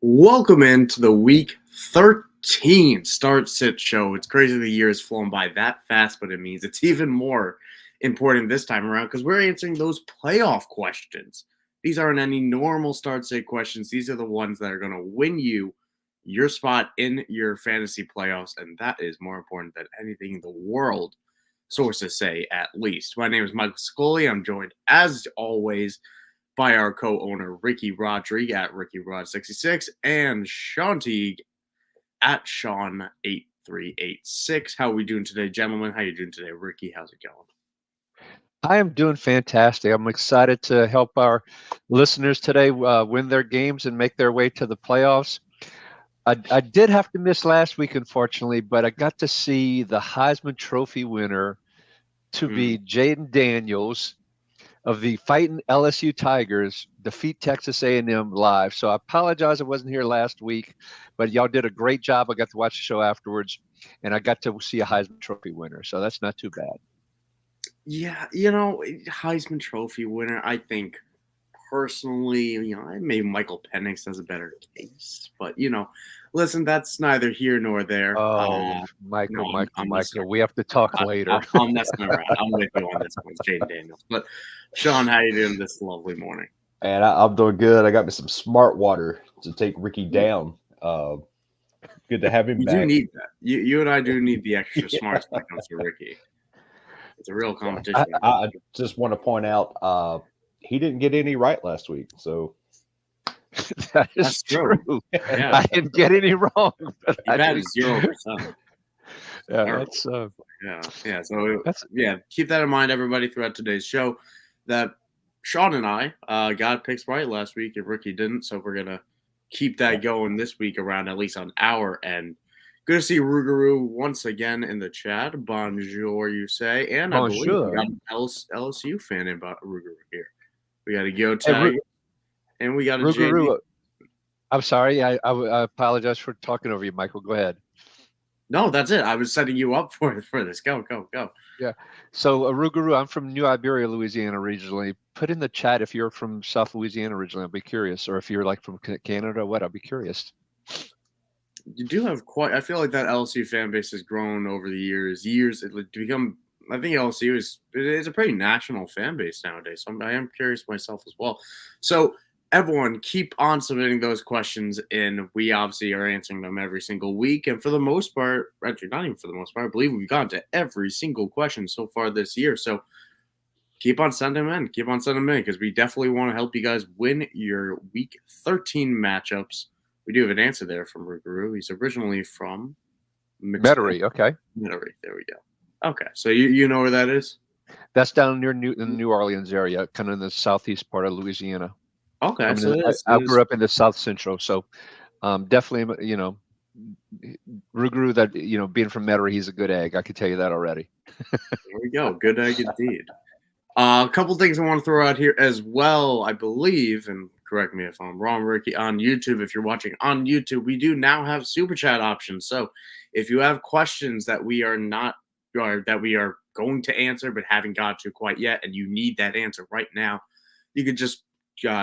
Welcome into the week 13 Start Sit Show. It's crazy the year has flown by that fast, but it means it's even more important this time around because we're answering those playoff questions. These aren't any normal Start Sit questions. These are the ones that are going to win you your spot in your fantasy playoffs, and that is more important than anything in the world, sources say at least. My name is Michael Scully. I'm joined, as always, by our co-owner Ricky Rodrigue at RickyRod66 and Sean Teague at Sean8386. How are we doing today, gentlemen? How you doing today, Ricky? How's it going? I am doing fantastic. I'm excited to help our listeners today win their games and make their way to the playoffs. I did have to miss last week, unfortunately, but I got to see the Heisman Trophy winner to be Jaden Daniels of the Fighting LSU Tigers defeat Texas A&M live. So I apologize I wasn't here last week, but y'all did a great job. I got to watch the show afterwards, and I got to see a Heisman Trophy winner. So that's not too bad. Yeah, Heisman Trophy winner, I think personally, maybe Michael Penix has a better case. But, listen, that's neither here nor there. Oh, No, Michael, I'm, Michael, I'm messing Michael, we have to talk around. later. I'm messing around. I'm with you on this one, Jaden Daniels. But, Sean, how you doing this lovely morning? And I'm doing good. I got me some smart water to take Ricky down. Good to have him We do back. need that. You and I do need the extra smarts when it comes to Ricky. It's a real competition. I just want to point out he didn't get any right last week. So That is That's true. Yeah, I didn't get any wrong. But that is 0%. Yeah, Terrible. Yeah. So that's keep that in mind, everybody, throughout today's show. That Sean and I got picks right last week, and Ricky didn't. So we're gonna keep that going this week around, at least on our end. Good to see Rougarou once again in the chat. Bonjour, you say, and I believe we bonjour. got an LSU fan in Rougarou here. We got a Yo Hey, Tag, and we got a JD. Rougarou, I'm sorry. I apologize for talking over you, Michael. Go ahead. No, that's it. I was setting you up for this. Go. Yeah. So, Rougarou, I'm from New Iberia, Louisiana, originally. Put in the chat if you're from South Louisiana originally. I'll be curious. Or if you're like from Canada or what, I'll be curious. You do have quite. I feel like that LSU fan base has grown over the years. To become. I think LSU is a pretty national fan base nowadays. So I am curious myself as well. So everyone, keep on submitting those questions in. We obviously are answering them every single week, and for the most part, actually not even for the most part, I believe we've gotten to every single question so far this year. So keep on sending them in. Keep on sending them in because we definitely want to help you guys win your Week 13 matchups. We do have an answer there from Rougarou. He's originally from Metairie, okay. Metairie. There we go. Okay, so you know where that is? That's down near in the New Orleans area, kind of in the southeast part of Louisiana. Okay, I grew up in the South Central, so definitely, Rougarou, that being from Metairie, he's a good egg. I can tell you that already. There we go. Good egg indeed. A couple things I want to throw out here as well. I believe, and correct me if I'm wrong, Ricky, on YouTube, if you're watching on YouTube, we do now have super chat options. So if you have questions that we are going to answer but haven't got to quite yet, and you need that answer right now, you could just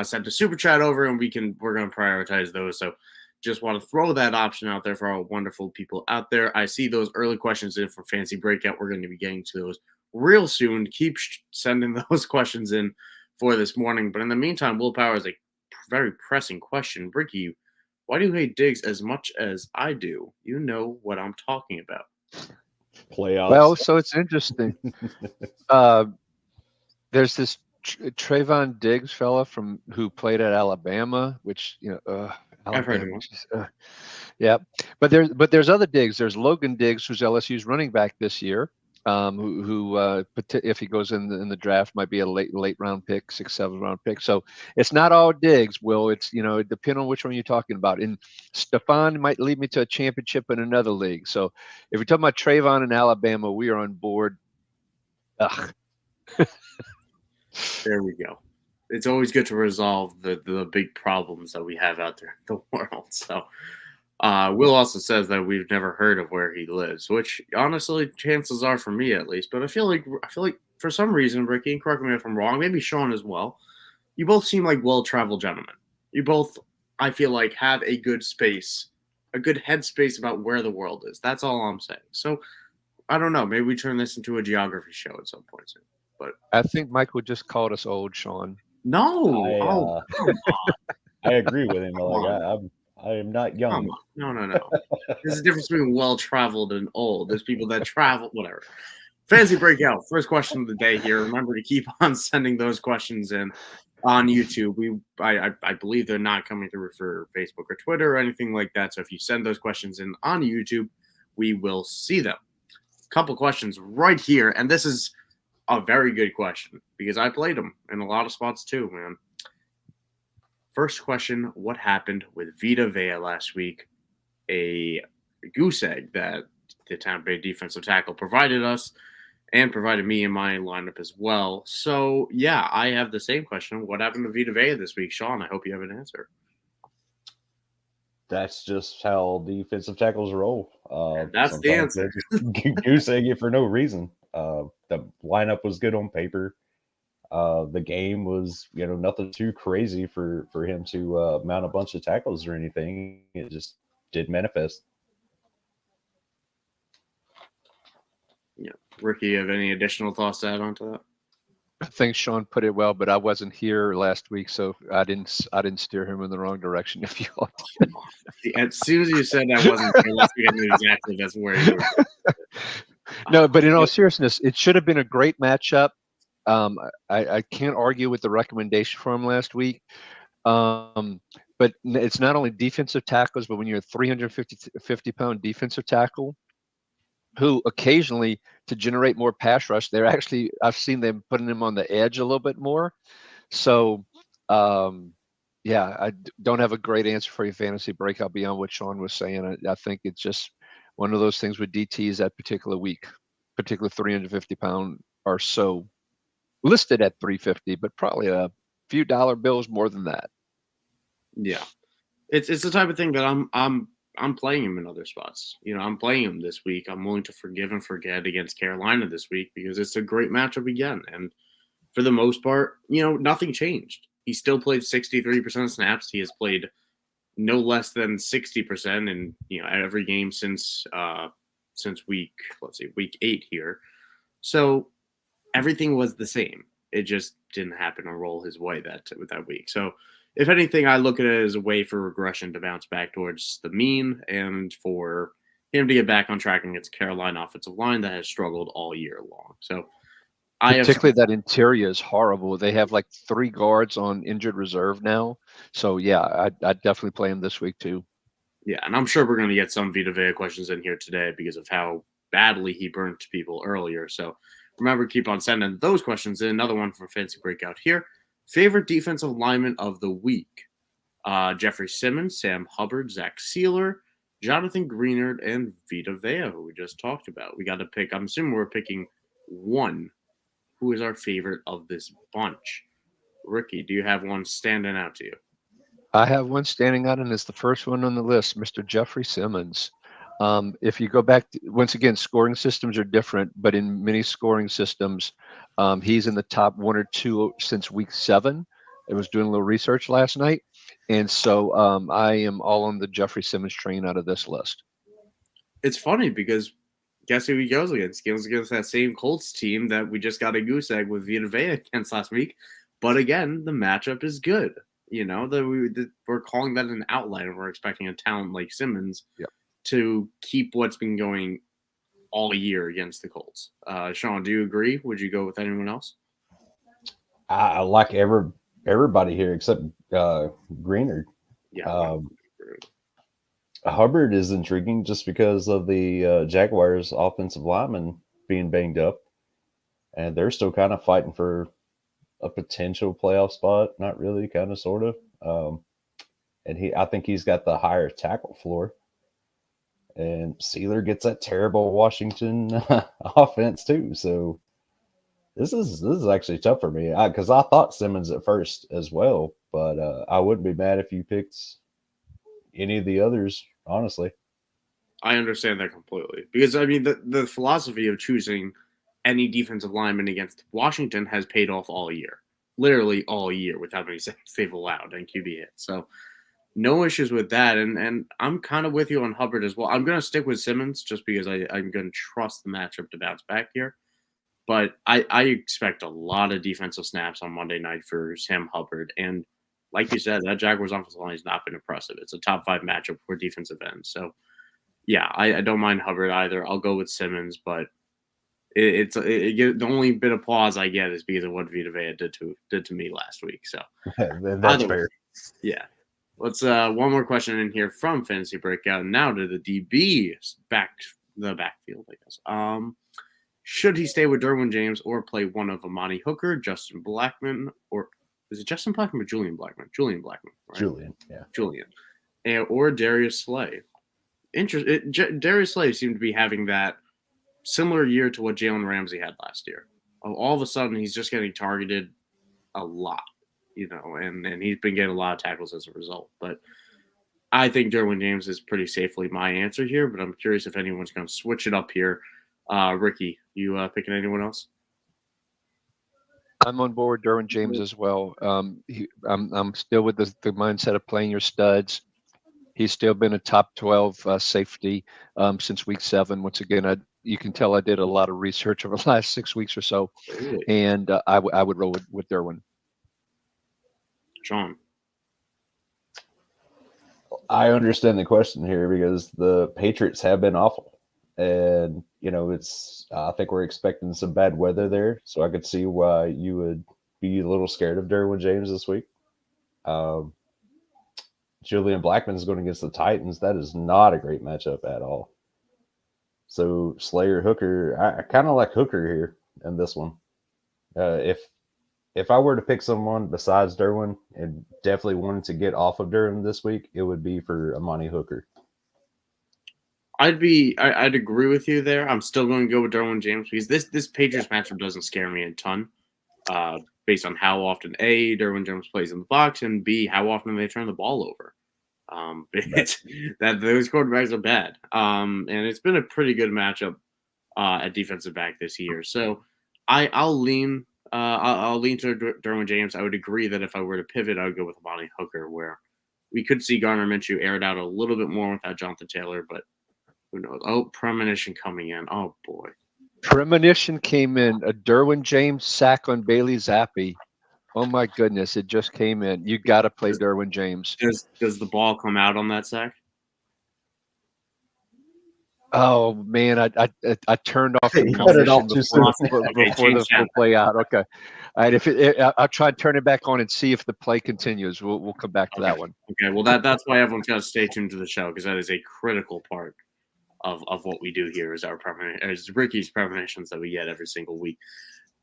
send a super chat over, and we're going to prioritize those. So just want to throw that option out there for our wonderful people out there. I see those early questions in for Fancy Breakout. We're going to be getting to those real soon. Keep sending those questions in for this morning. But in the meantime, willpower is a very pressing question. Ricky, why do you hate Diggs as much as I do? You know what I'm talking about. Playoffs. Well, so it's interesting. There's this Trayvon Diggs fella who played at Alabama, which I've heard of him. Yeah, but there's other Diggs. There's Logan Diggs, who's LSU's running back this year. Who if he goes in the draft, might be a late round pick, 6th, 7th round pick. So it's not all Diggs. Will it's it depends on which one you're talking about. And Stephon might lead me to a championship in another league. So if you're talking about Trayvon in Alabama, we are on board. Ugh. There we go. It's always good to resolve the big problems that we have out there in the world. So Will also says that we've never heard of where he lives, which honestly, chances are for me at least. But I feel like for some reason, Ricky, and correct me if I'm wrong, maybe Sean as well. You both seem like well-traveled gentlemen. You both I feel like, have a good space, a good headspace about where the world is. That's all I'm saying. So I don't know. Maybe we turn this into a geography show at some point soon. But I think Michael just called us old, Sean. no, I oh come on, I agree with him. come Like on, I am not come young. on. No. There's a difference between well traveled and old. There's people that travel, whatever. Fancy breakout. First question of the day here. Remember to keep on sending those questions in on YouTube. I believe they're not coming through for Facebook or Twitter or anything like that. So if you send those questions in on YouTube, we will see them. Couple questions right here, and this is a very good question because I played them in a lot of spots too, man. First question: what happened with Vita Vea last week? A goose egg that the Tampa Bay defensive tackle provided us and provided me in my lineup as well. So, yeah, I have the same question. What happened to Vita Vea this week? Sean, I hope you have an answer. That's just how defensive tackles roll. And that's the Sometimes answer. they just goose egg it for no reason. The lineup was good on paper. The game was, nothing too crazy for him to mount a bunch of tackles or anything. It just did manifest. Yeah. Ricky, you have any additional thoughts to add on to that? I think Sean put it well, but I wasn't here last week, so I didn't steer him in the wrong direction. If you all did. As soon as you said that wasn't there last week, I knew exactly that's where you were. No, but in all seriousness, it should have been a great matchup. I can't argue with the recommendation for him last week. But it's not only defensive tackles, but when you're a 350-pound defensive tackle, who occasionally, to generate more pass rush, I've seen them putting them on the edge a little bit more. So, yeah, I don't have a great answer for your fantasy breakout beyond what Sean was saying. I think it's just one of those things with DTs that particular week, particularly 350-pound or so, listed at 350, but probably a few dollar bills more than that. Yeah, it's the type of thing that I'm playing him in other spots. I'm playing him this week. I'm willing to forgive and forget against Carolina this week because it's a great matchup again. And for the most part, nothing changed. He still played 63% of snaps. He has played no less than 60% in every game since week 8 here. So everything was the same. It just didn't happen to roll his way that week. So if anything, I look at it as a way for regression to bounce back towards the mean and for him to get back on track against Carolina offensive line that has struggled all year long. So particularly that interior is horrible. They have like 3 guards on injured reserve now. So yeah, I'd definitely play him this week too. Yeah, and I'm sure we're going to get some Vita Vea questions in here today because of how badly he burnt people earlier. So remember, keep on sending those questions in. Another one from Fancy Breakout here. Favorite defensive lineman of the week? Jeffrey Simmons, Sam Hubbard, Zach Sealer, Jonathan Greenard, and Vita Vea, who we just talked about. We got to pick. I'm assuming we're picking one. Who is our favorite of this bunch? Ricky, do you have one standing out to you? I have one standing out, and it's the first one on the list, Mr. Jeffrey Simmons. If you go back, once again, scoring systems are different, but in many scoring systems, he's in the top 1 or 2 since week 7. I was doing a little research last night, and so I am all on the Jeffrey Simmons train out of this list. It's funny because guess who he goes against? He goes against that same Colts team that we just got a goose egg with Vita Vea against last week. But again, the matchup is good. We're calling that an outlier. We're expecting a talent like Simmons to keep what's been going all year against the Colts. Sean, do you agree? Would you go with anyone else? I like everybody here except Greenard. Yeah. Hubbard is intriguing just because of the Jaguars' offensive lineman being banged up, and they're still kind of fighting for a potential playoff spot. Not really, kind of, sort of. And I think he's got the higher tackle floor. And Sealer gets that terrible Washington offense too. So this is actually tough for me because I thought Simmons at first as well, but I wouldn't be mad if you picked any of the others, honestly. I understand that completely because I mean the philosophy of choosing any defensive lineman against Washington has paid off all year, literally all year, with how many sacks they've allowed and QB hits. So no issues with that. And I'm kind of with you on Hubbard as well. I'm going to stick with Simmons just because I'm going to trust the matchup to bounce back here. But I expect a lot of defensive snaps on Monday night for Sam Hubbard. And like you said, that Jaguars offensive line has not been impressive. It's a top 5 matchup for defensive ends. So, yeah, I don't mind Hubbard either. I'll go with Simmons, but the only bit of pause I get is because of what Vita Vea did to me last week. So That's fair. yeah. Let's one more question in here from Fantasy Breakout. Now to the DB backfield, I guess. Should he stay with Derwin James or play one of Amani Hooker, Justin Blackman, or is it Justin Blackman or Julian Blackman? Julian Blackman, right? Julian. Or Darius Slay. Darius Slay seemed to be having that similar year to what Jalen Ramsey had last year. All of a sudden, he's just getting targeted a lot, and he's been getting a lot of tackles as a result. But I think Derwin James is pretty safely my answer here, but I'm curious if anyone's going to switch it up here. Ricky, you picking anyone else? I'm on board Derwin James as well. I'm still with the mindset of playing your studs. He's still been a top 12 safety since week 7. Once again, you can tell I did a lot of research over the last 6 weeks or so, and I would roll with Derwin. Sean. I understand the question here because the Patriots have been awful. And, I think we're expecting some bad weather there. So I could see why you would be a little scared of Derwin James this week. Julian Blackman is going against the Titans. That is not a great matchup at all. So Slayer Hooker, I kind of like Hooker here in this one. If I were to pick someone besides Derwin and definitely wanted to get off of Derwin this week, it would be for Amani Hooker. I'd agree with you there. I'm still going to go with Derwin James because this Patriots matchup doesn't scare me a ton, based on how often Derwin James plays in the box, and B, how often they turn the ball over. That those quarterbacks are bad. And it's been a pretty good matchup at defensive back this year. So I'll lean to Derwin James. I would agree that if I were to pivot, I would go with Amani Hooker, where we could see Gardner Minshew air it out a little bit more without Jonathan Taylor, but who knows? Oh, premonition coming in. Oh, boy. Premonition came in. A Derwin James sack on Bailey Zappi. Oh, my goodness. It just came in. You got to play Derwin James. Does the ball come out on that sack? Oh, man. I turned off the premonition before the full play out. Okay. All right. I'll try to turn it back on and see if the play continues. We'll come back to that one. Okay. Well, that's why everyone's got to stay tuned to the show, because that is a critical part of what we do here is Ricky's premonitions that we get every single week.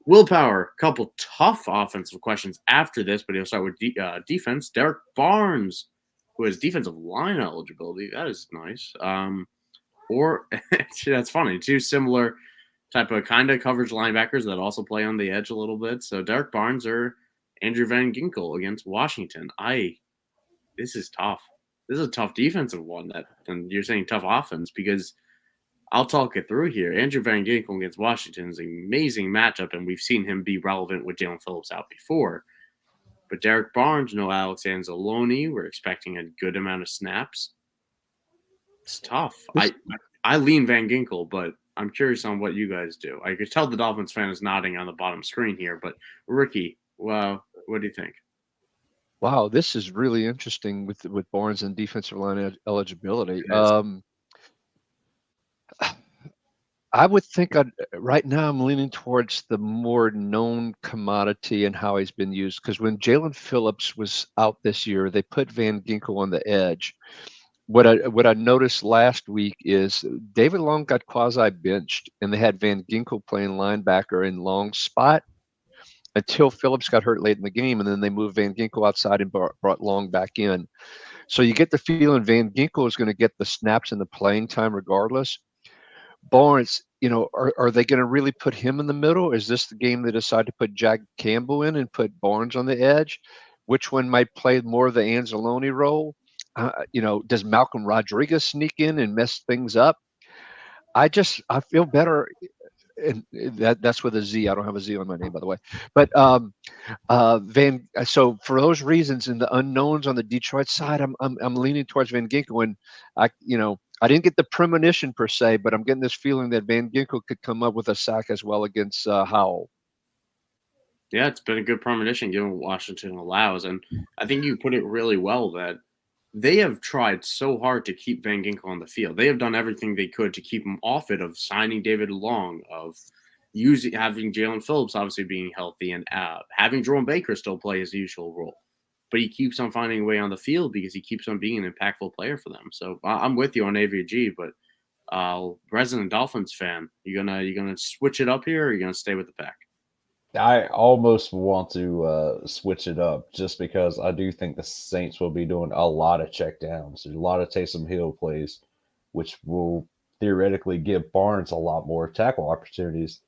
Willpower, a couple tough offensive questions after this, but he'll start with defense. Derek Barnes, who has defensive line eligibility. That is nice. Or that's funny. 2 similar type of kind of coverage linebackers that also play on the edge a little bit. So Derek Barnes or Andrew Van Ginkel against Washington. This is tough. This is a tough defensive one. And you're saying tough offense, because I'll talk it through here. Andrew Van Ginkel against Washington is an amazing matchup, and we've seen him be relevant with Jalen Phillips out before. But Derek Barnes, no Alex Anzalone. We're expecting a good amount of snaps. It's tough. I lean Van Ginkel, but I'm curious on what you guys do. I could tell the Dolphins fan is nodding on the bottom screen here, but Ricky, well, what do you think? Wow, this is really interesting with Barnes and defensive line eligibility. I would think right now I'm leaning towards the more known commodity and how he's been used, because when Jalen Phillips was out this year, they put Van Ginkel on the edge. What I noticed last week is David Long got quasi benched, and they had Van Ginkel playing linebacker in Long's spot until Phillips got hurt late in the game, and then they moved Van Ginkel outside and brought Long back in. So you get the feeling Van Ginkel is going to get the snaps and the playing time regardless. Barnes, are they going to really put him in the middle? Is this the game they decide to put Jack Campbell in and put Barnes on the edge? Which one might play more of the Anzalone role? Does Malcolm Rodriguez sneak in and mess things up? I feel better and that's with a Z. I don't have a Z on my name, by the way. But so for those reasons and the unknowns on the Detroit side, I'm leaning towards Van Ginkel. And I didn't get the premonition per se, but I'm getting this feeling that Van Ginkel could come up with a sack as well against Howell. Yeah, it's been a good premonition given what Washington allows. And I think you put it really well that they have tried so hard to keep Van Ginkel on the field. They have done everything they could to keep him off it, of signing David Long, of having Jalen Phillips obviously being healthy, and having Jerome Baker still play his usual role. But he keeps on finding a way on the field because he keeps on being an impactful player for them. So I'm with you on AVG, but resident Dolphins fan, you gonna switch it up here, or are you gonna stay with the pack? I almost want to switch it up just because I do think the Saints will be doing a lot of checkdowns, a lot of Taysom Hill plays, which will theoretically give Barnes a lot more tackle opportunities.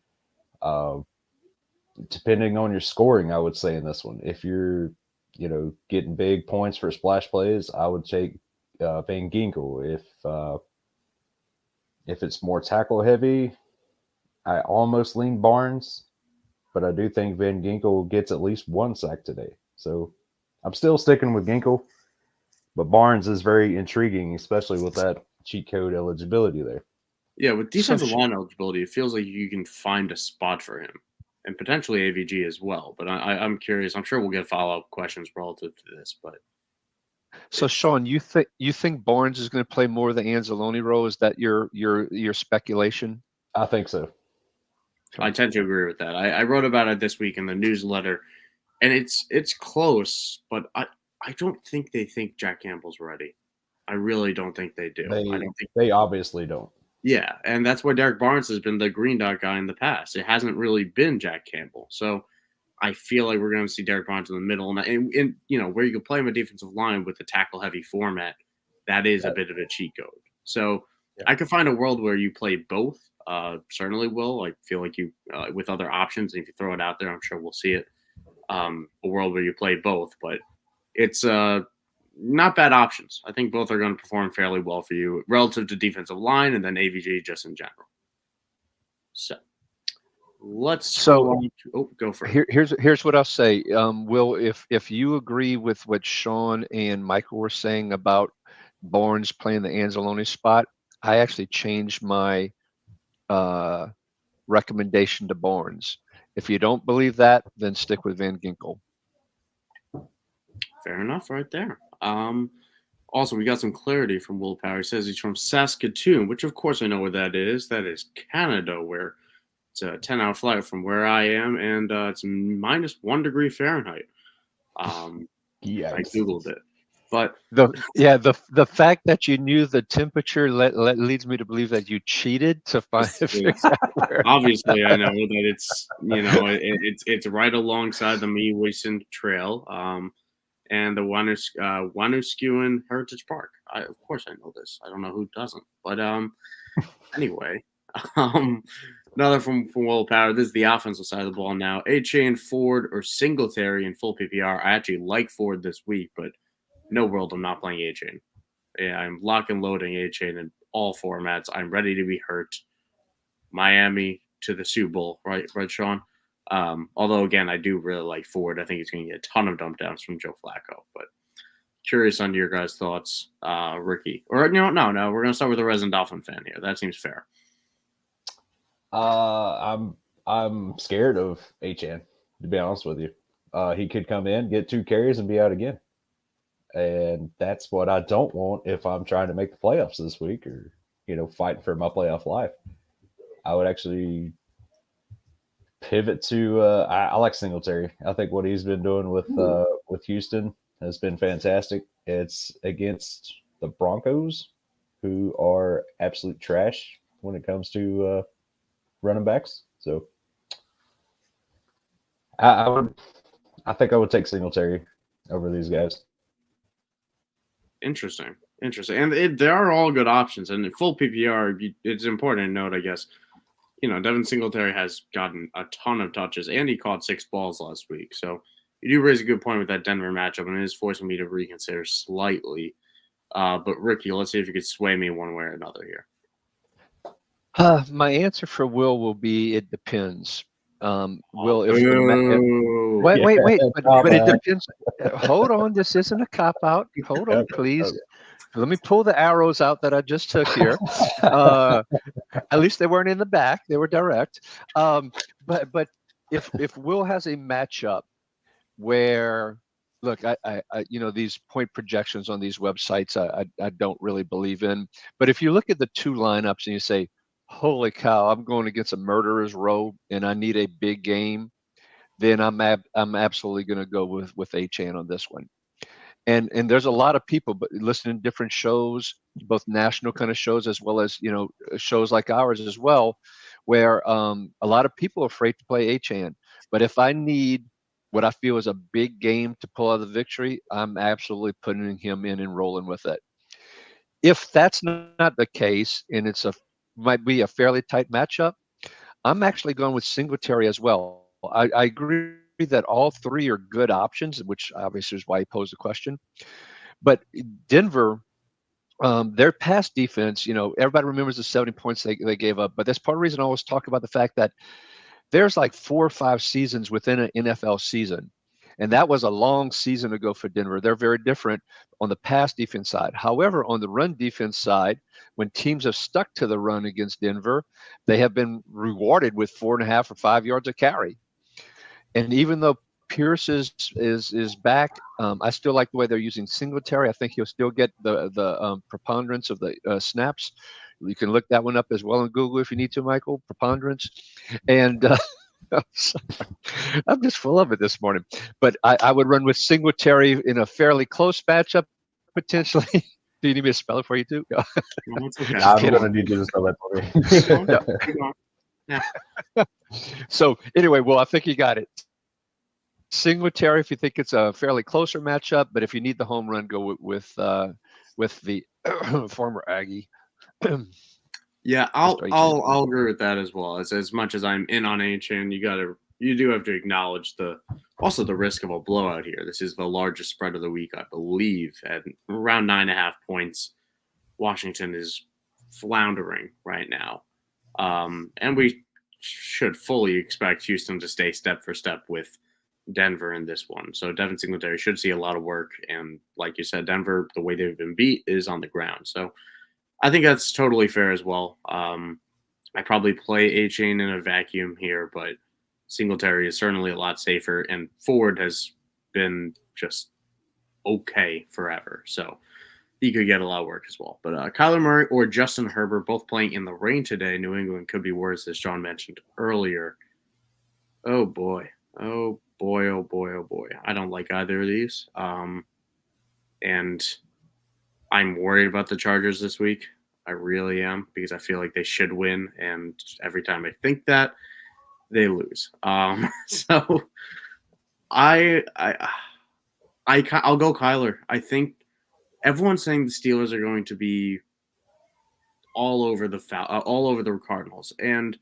Depending on your scoring, I would say in this one, if you're getting big points for splash plays, I would take Van Ginkel. If it's more tackle heavy, I almost lean Barnes. But I do think Van Ginkel gets at least one sack today. So I'm still sticking with Ginkel. But Barnes is very intriguing, especially with that cheat code eligibility there. Yeah, with defensive line eligibility, it feels like you can find a spot for him, and potentially AVG as well. But I'm curious. I'm sure we'll get follow-up questions relative to this. But so, Sean, you think Barnes is going to play more of the Anzalone role? Is that your speculation? I think so. I tend to agree with that. I wrote about it this week in the newsletter, and it's close, but I don't think they think Jack Campbell's ready. I really don't think they do. They obviously don't. Yeah, and that's why Derek Barnes has been the green dot guy in the past. It hasn't really been Jack Campbell. So I feel like we're going to see Derek Barnes in the middle, and where you can play him a defensive line with the tackle-heavy format, that is a bit of a cheat code. So I could find a world where you play both. Certainly will. I feel like you with other options, and if you throw it out there, I'm sure we'll see it. A world where you play both, but it's not bad options. I think both are going to perform fairly well for you relative to defensive line and then AVG just in general. So go for it. Here's what I'll say. Will, if you agree with what Sean and Michael were saying about Barnes playing the Anzalone spot, I actually changed my recommendation to Barnes. If you don't believe that, then stick with Van Ginkel. Fair enough, right there. Also, we got some clarity from Willpower. He says he's from Saskatoon, which of course I know where that is. That is Canada, where it's a 10-hour flight from where I am, and it's -1 degree Fahrenheit. I googled it. But the fact that you knew the temperature leads me to believe that you cheated to find. Obviously, I know that it's it's right alongside the Meewison Trail, and the Wanuskewin Heritage Park. Of course, I know this. I don't know who doesn't. But anyway, another from Willpower. This is the offensive side of the ball now. A-Chain, Ford, or Singletary in full PPR. I actually like Ford this week, but no world I'm not playing A-Chain. Yeah, I'm lock and loading A-Chain in all formats. I'm ready to be hurt. Miami to the Super Bowl, right, Sean? Although, again, I do really like Ford. I think he's going to get a ton of dump downs from Joe Flacco. But curious on your guys' thoughts, Ricky. Or no, we're going to start with a resident Dolphin fan here. That seems fair. I'm scared of Achane, to be honest with you. He could come in, get 2 carries, and be out again. And that's what I don't want if I'm trying to make the playoffs this week or, fighting for my playoff life. I would actually pivot to I like Singletary. I think what he's been doing with Houston has been fantastic. It's against the Broncos, who are absolute trash when it comes to running backs. So I think I would take Singletary over these guys. Interesting. And they are all good options. And in full PPR, it's important to note, I guess, Devin Singletary has gotten a ton of touches, and he caught 6 balls last week. So you do raise a good point with that Denver matchup, and it is forcing me to reconsider slightly. But Ricky, let's see if you could sway me one way or another here. My answer for will be it depends. Will, if the Ooh. wait, but it Cop-out. depends. Hold on, this isn't a cop out. Hold on, Okay, please. okay. Let me pull the arrows out that I just took here. Uh, at least they weren't in the back; they were direct. But if Will has a matchup where, look, these point projections on these websites, I don't really believe in. But if you look at the two lineups and you say, holy cow, I'm going against a murderer's row and I need a big game, then I'm absolutely going to go with Achan on this one. And there's a lot of people, but listening to different shows, both national kind of shows as well as shows like ours as well, where a lot of people are afraid to play Achan. But if I need what I feel is a big game to pull out the victory, I'm absolutely putting him in and rolling with it. If that's not the case, and might be a fairly tight matchup, I'm actually going with Singletary as well. I agree that all three are good options, which obviously is why he posed the question. But Denver, their pass defense, everybody remembers the 70 points they gave up. But that's part of the reason I always talk about the fact that there's like 4 or 5 seasons within an NFL season. And that was a long season ago for Denver. They're very different on the pass defense side. However, on the run defense side, when teams have stuck to the run against Denver, they have been rewarded with 4.5 or 5 yards of carry. And even though Pierce is back, I still like the way they're using Singletary. I think he'll still get the preponderance of the snaps. You can look that one up as well on Google if you need to, Michael. Preponderance, and I'm just full of it this morning. But I would run with Singletary in a fairly close matchup potentially. Do you need me to spell it for you too? No, it's okay. I'm kidding. gonna need you to spell that for me. Keep going. Yeah. So anyway, well, I think you got it. Singletary, if you think it's a fairly closer matchup, but if you need the home run, go with the former Aggie. Yeah, I'll agree with that as well. As much as I'm in on HN, you do have to acknowledge the risk of a blowout here. This is the largest spread of the week, I believe, at around 9.5 points. Washington is floundering right now, and we should fully expect Houston to stay step for step with Denver in this one. So Devin Singletary should see a lot of work, and like you said, Denver, the way they've been beat is on the ground. So I think that's totally fair as well. I probably play A-Chain in a vacuum here, but Singletary is certainly a lot safer, and Ford has been just okay forever. So he could get a lot of work as well. But Kyler Murray or Justin Herbert both playing in the rain today. New England could be worse, as John mentioned earlier. Oh, boy. Oh, boy, oh, boy, oh, boy. I don't like either of these. And I'm worried about the Chargers this week. I really am, because I feel like they should win, and every time I think that, they lose. So I'll go Kyler. I think everyone's saying the Steelers are going to be all over the Cardinals, and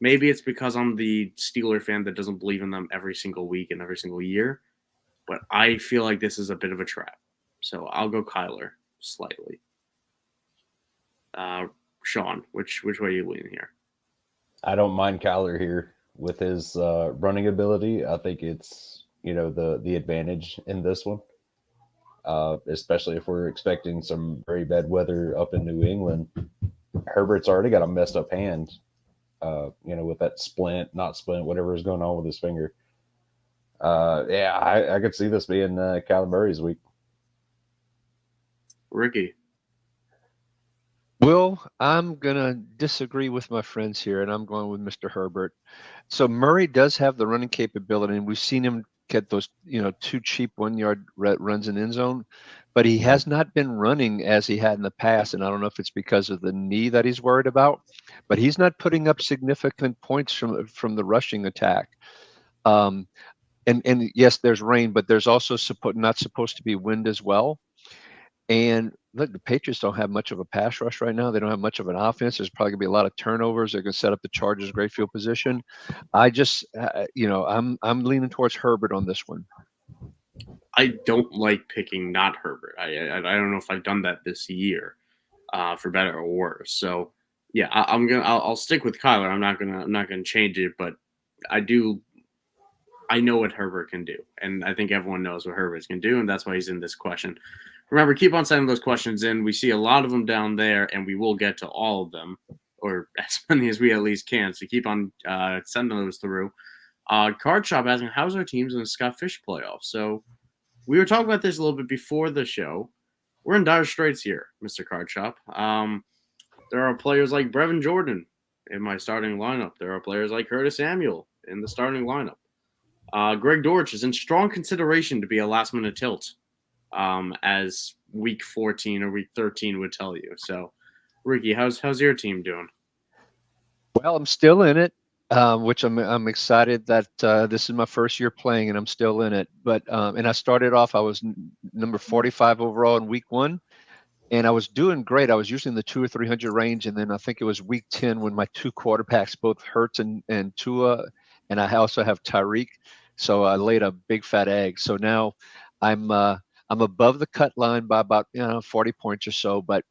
maybe it's because I'm the Steeler fan that doesn't believe in them every single week and every single year, but I feel like this is a bit of a trap. So I'll go Kyler slightly. Sean, which way are you leaning here? I don't mind Kyler here with his running ability. I think it's the advantage in this one, especially if we're expecting some very bad weather up in New England. Herbert's already got a messed up hand, with that not splint, whatever is going on with his finger. I could see this being Kyler Murray's week. Ricky. Well, I'm going to disagree with my friends here, and I'm going with Mr. Herbert. So Murray does have the running capability, and we've seen him get those, 2 cheap 1-yard runs in end zone, but he has not been running as he had in the past, and I don't know if it's because of the knee that he's worried about, but he's not putting up significant points from the rushing attack. And yes, there's rain, but there's also not supposed to be wind as well. And look, the Patriots don't have much of a pass rush right now. They don't have much of an offense. There's probably going to be a lot of turnovers. They're going to set up the Chargers' great field position. I just, I'm leaning towards Herbert on this one. I don't like picking not Herbert. I don't know if I've done that this year, for better or worse. So Yeah, I'll stick with Kyler. I'm not gonna change it, but I know what Herbert can do, and I think everyone knows what Herbert can do, and that's why he's in this question. Remember, keep on sending those questions in. We see a lot of them down there, and we will get to all of them, or as many as we at least can. So keep on sending those through. Card Shop asking, how's our teams in the Scott Fish playoffs? So we were talking about this a little bit before the show. We're in dire straits here, Mr. Card Shop. There are players like Brevin Jordan in my starting lineup. There are players like Curtis Samuel in the starting lineup. Greg Dortch is in strong consideration to be a last-minute tilt, as week 14 or week 13 would tell you. So, Ricky, how's your team doing? Well, I'm still in it, which I'm excited that this is my first year playing and I'm still in it. But and I started off, I was number 45 overall in week 1. And I was doing great. I was usually in the 200 or 300 range, and then I think it was week 10 when my 2 quarterbacks, both Hurts and Tua, and I also have Tyreek, so I laid a big fat egg. So now I'm above the cut line by about 40 points or so, but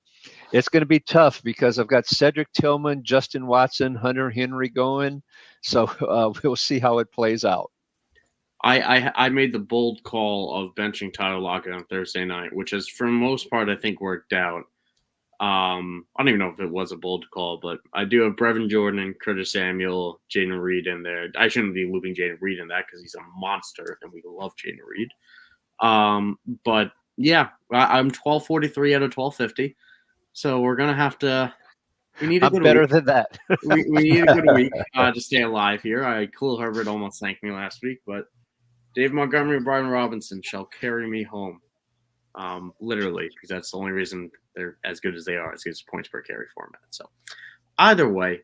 it's going to be tough because I've got Cedric Tillman, Justin Watson, Hunter Henry going, so we'll see how it plays out. I made the bold call of benching Tyler Lockett on Thursday night, which has, for the most part, I think worked out. I don't even know if it was a bold call, but I do have Brevin Jordan and Curtis Samuel, Jaden Reed in there. I shouldn't be looping Jaden Reed in that because he's a monster, and we love Jaden Reed. But yeah, I'm 1243 out of 1250, so we're gonna have to. We need a good better week. than that. we need a good week to stay alive here. Khalil Herbert almost thanked me last week, but Dave Montgomery and Brian Robinson shall carry me home. Literally, because that's the only reason they're as good as they are. It's points per carry format. So either way.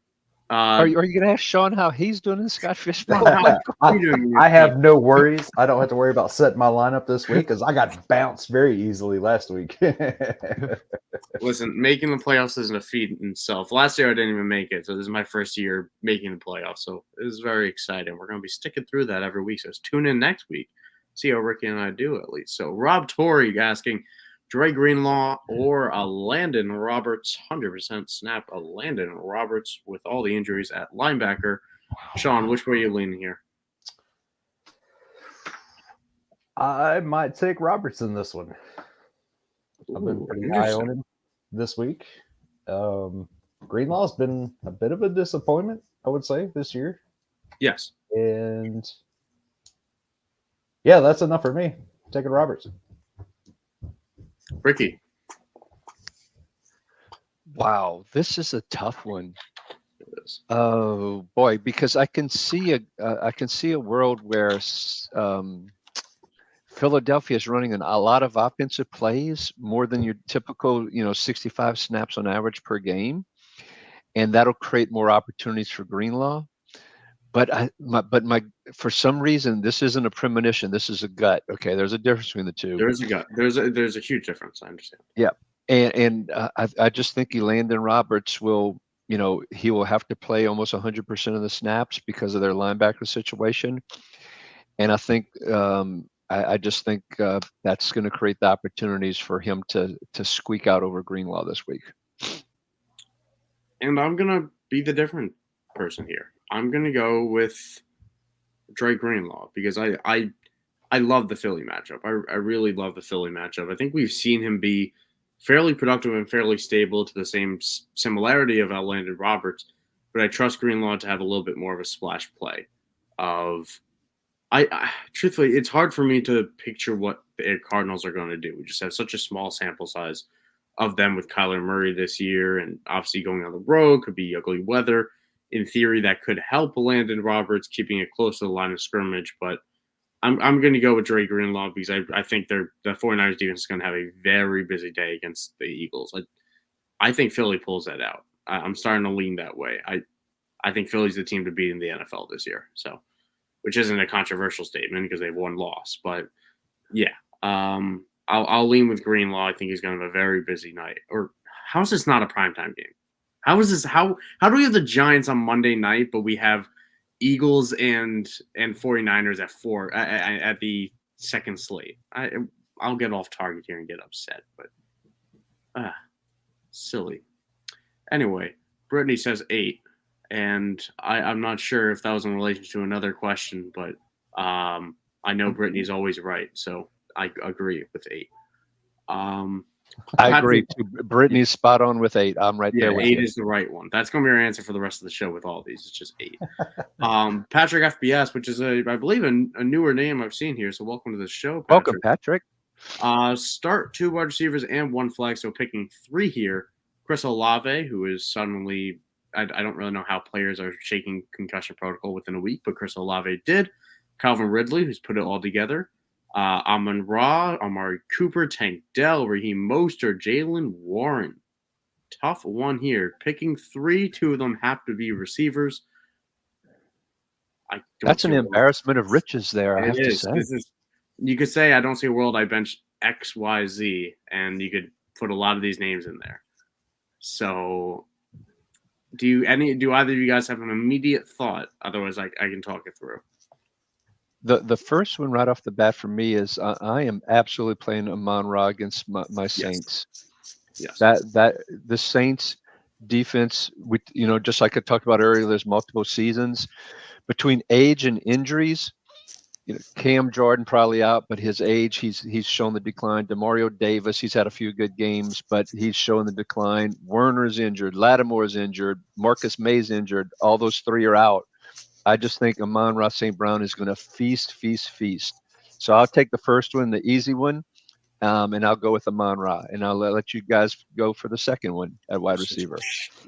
Are you going to ask Sean how he's doing in the Scott Fish? I have no worries. I don't have to worry about setting my lineup this week because I got bounced very easily last week. Listen, making the playoffs isn't a feat in itself. Last year I didn't even make it, so this is my first year making the playoffs. So it is very exciting. We're going to be sticking through that every week. So tune in next week, see how Ricky and I do at least. So Rob Torrey asking, Dre Greenlaw or a Landon Roberts, 100% snap a Landon Roberts with all the injuries at linebacker. Sean, which way are you leaning here? I might take Roberts in this one. I've been pretty high on him this week. Greenlaw's been a bit of a disappointment, I would say, this year. Yes. And yeah, that's enough for me. Taking Roberts. Ricky. Wow, this is a tough one. Oh boy, because I can see a world where Philadelphia is running a lot of offensive plays, more than your typical 65 snaps on average per game, and that'll create more opportunities for Greenlaw. But for some reason, this isn't a premonition. This is a gut. Okay, there's a difference between the two. There is a gut. There's a huge difference. I understand. Yeah, and I just think Landon Roberts will, he will have to play almost 100% of the snaps because of their linebacker situation, and I think I just think that's going to create the opportunities for him to squeak out over Greenlaw this week. And I'm gonna be the different person here. I'm going to go with Dre Greenlaw because I love the Philly matchup. I really love the Philly matchup. I think we've seen him be fairly productive and fairly stable to the same similarity of Landon Roberts, but I trust Greenlaw to have a little bit more of a splash play. Truthfully, it's hard for me to picture what the Cardinals are going to do. We just have such a small sample size of them with Kyler Murray this year, and obviously going on the road could be ugly weather. In theory, that could help Landon Roberts, keeping it close to the line of scrimmage. But I'm going to go with Dre Greenlaw because I think the 49ers defense is going to have a very busy day against the Eagles. I think Philly pulls that out. I'm starting to lean that way. I think Philly's the team to beat in the NFL this year. So, which isn't a controversial statement because they've won loss. But yeah, I'll lean with Greenlaw. I think he's going to have a very busy night. Or how is this not a primetime game? How is this? How do we have the Giants on Monday night, but we have Eagles and 49ers at 4 at the second slate? I'll get off target here and get upset, but silly. Anyway, Brittany says 8, and I'm not sure if that was in relation to another question, but I know Brittany's always right, so I agree with 8. I Patrick, agree too. Brittany's spot on with 8. I'm right there with 8 you. is the right one. That's going to be our answer for the rest of the show with all these. It's just 8. Patrick FBS, which is, I believe, a newer name I've seen here, so welcome to the show, Patrick. Welcome, Patrick. Start 2 wide receivers and 1 flag, so picking 3 here. Chris Olave, who is suddenly, I don't really know how players are shaking concussion protocol within a week, but Chris Olave did. Calvin Ridley, who's put it all together. Amon-Ra, Amari Cooper, Tank Dell, Raheem Mostert, Jalen Warren. Tough one here. Picking 3, 2 of them have to be receivers. That's an embarrassment of riches there, I have to say. You could say I don't see a world I bench X, Y, Z, and you could put a lot of these names in there. So, do either of you guys have an immediate thought? Otherwise, I can talk it through. The first one right off the bat for me is I am absolutely playing Amon-Ra against my Saints. Yes. That the Saints defense, just like I talked about earlier, there's multiple seasons between age and injuries. Cam Jordan probably out, but his age, he's shown the decline. Demario Davis, he's had a few good games, but he's shown the decline. Werner's injured, Lattimore's injured, Marcus May's injured. All those 3 are out. I just think Amon-Ra St. Brown is going to feast. So I'll take the first one, the easy one, and I'll go with Amon-Ra, and I'll let you guys go for the second one at wide receiver.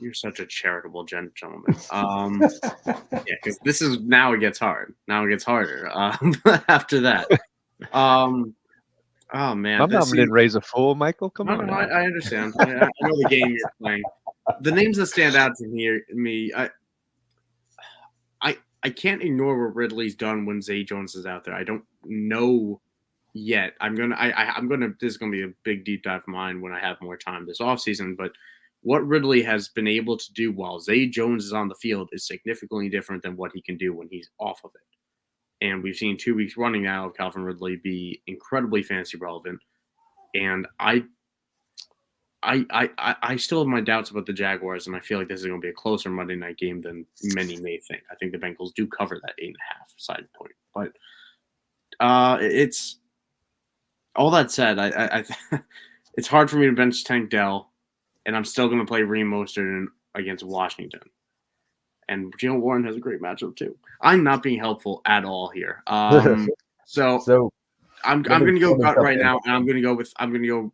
You're such a charitable gentleman. Yeah, because this is now it gets hard. Now it gets harder after that. Oh man, my mom didn't raise a fool, Michael. Come on. No, I understand. I know the game you're playing. The names that stand out to me, I can't ignore what Ridley's done when Zay Jones is out there. I don't know yet. This is gonna be a big deep dive of mine when I have more time this offseason. But what Ridley has been able to do while Zay Jones is on the field is significantly different than what he can do when he's off of it. And we've seen 2 weeks running now of Calvin Ridley be incredibly fantasy relevant. And I still have my doubts about the Jaguars, and I feel like this is going to be a closer Monday night game than many may think. I think the Bengals do cover that 8.5 side point. But it's all that said, I it's hard for me to bench Tank Dell, and I'm still going to play Raheem Mostert against Washington. And Jalen Warren has a great matchup too. I'm not being helpful at all here. So I'm going to go gut right now, and I'm going to go.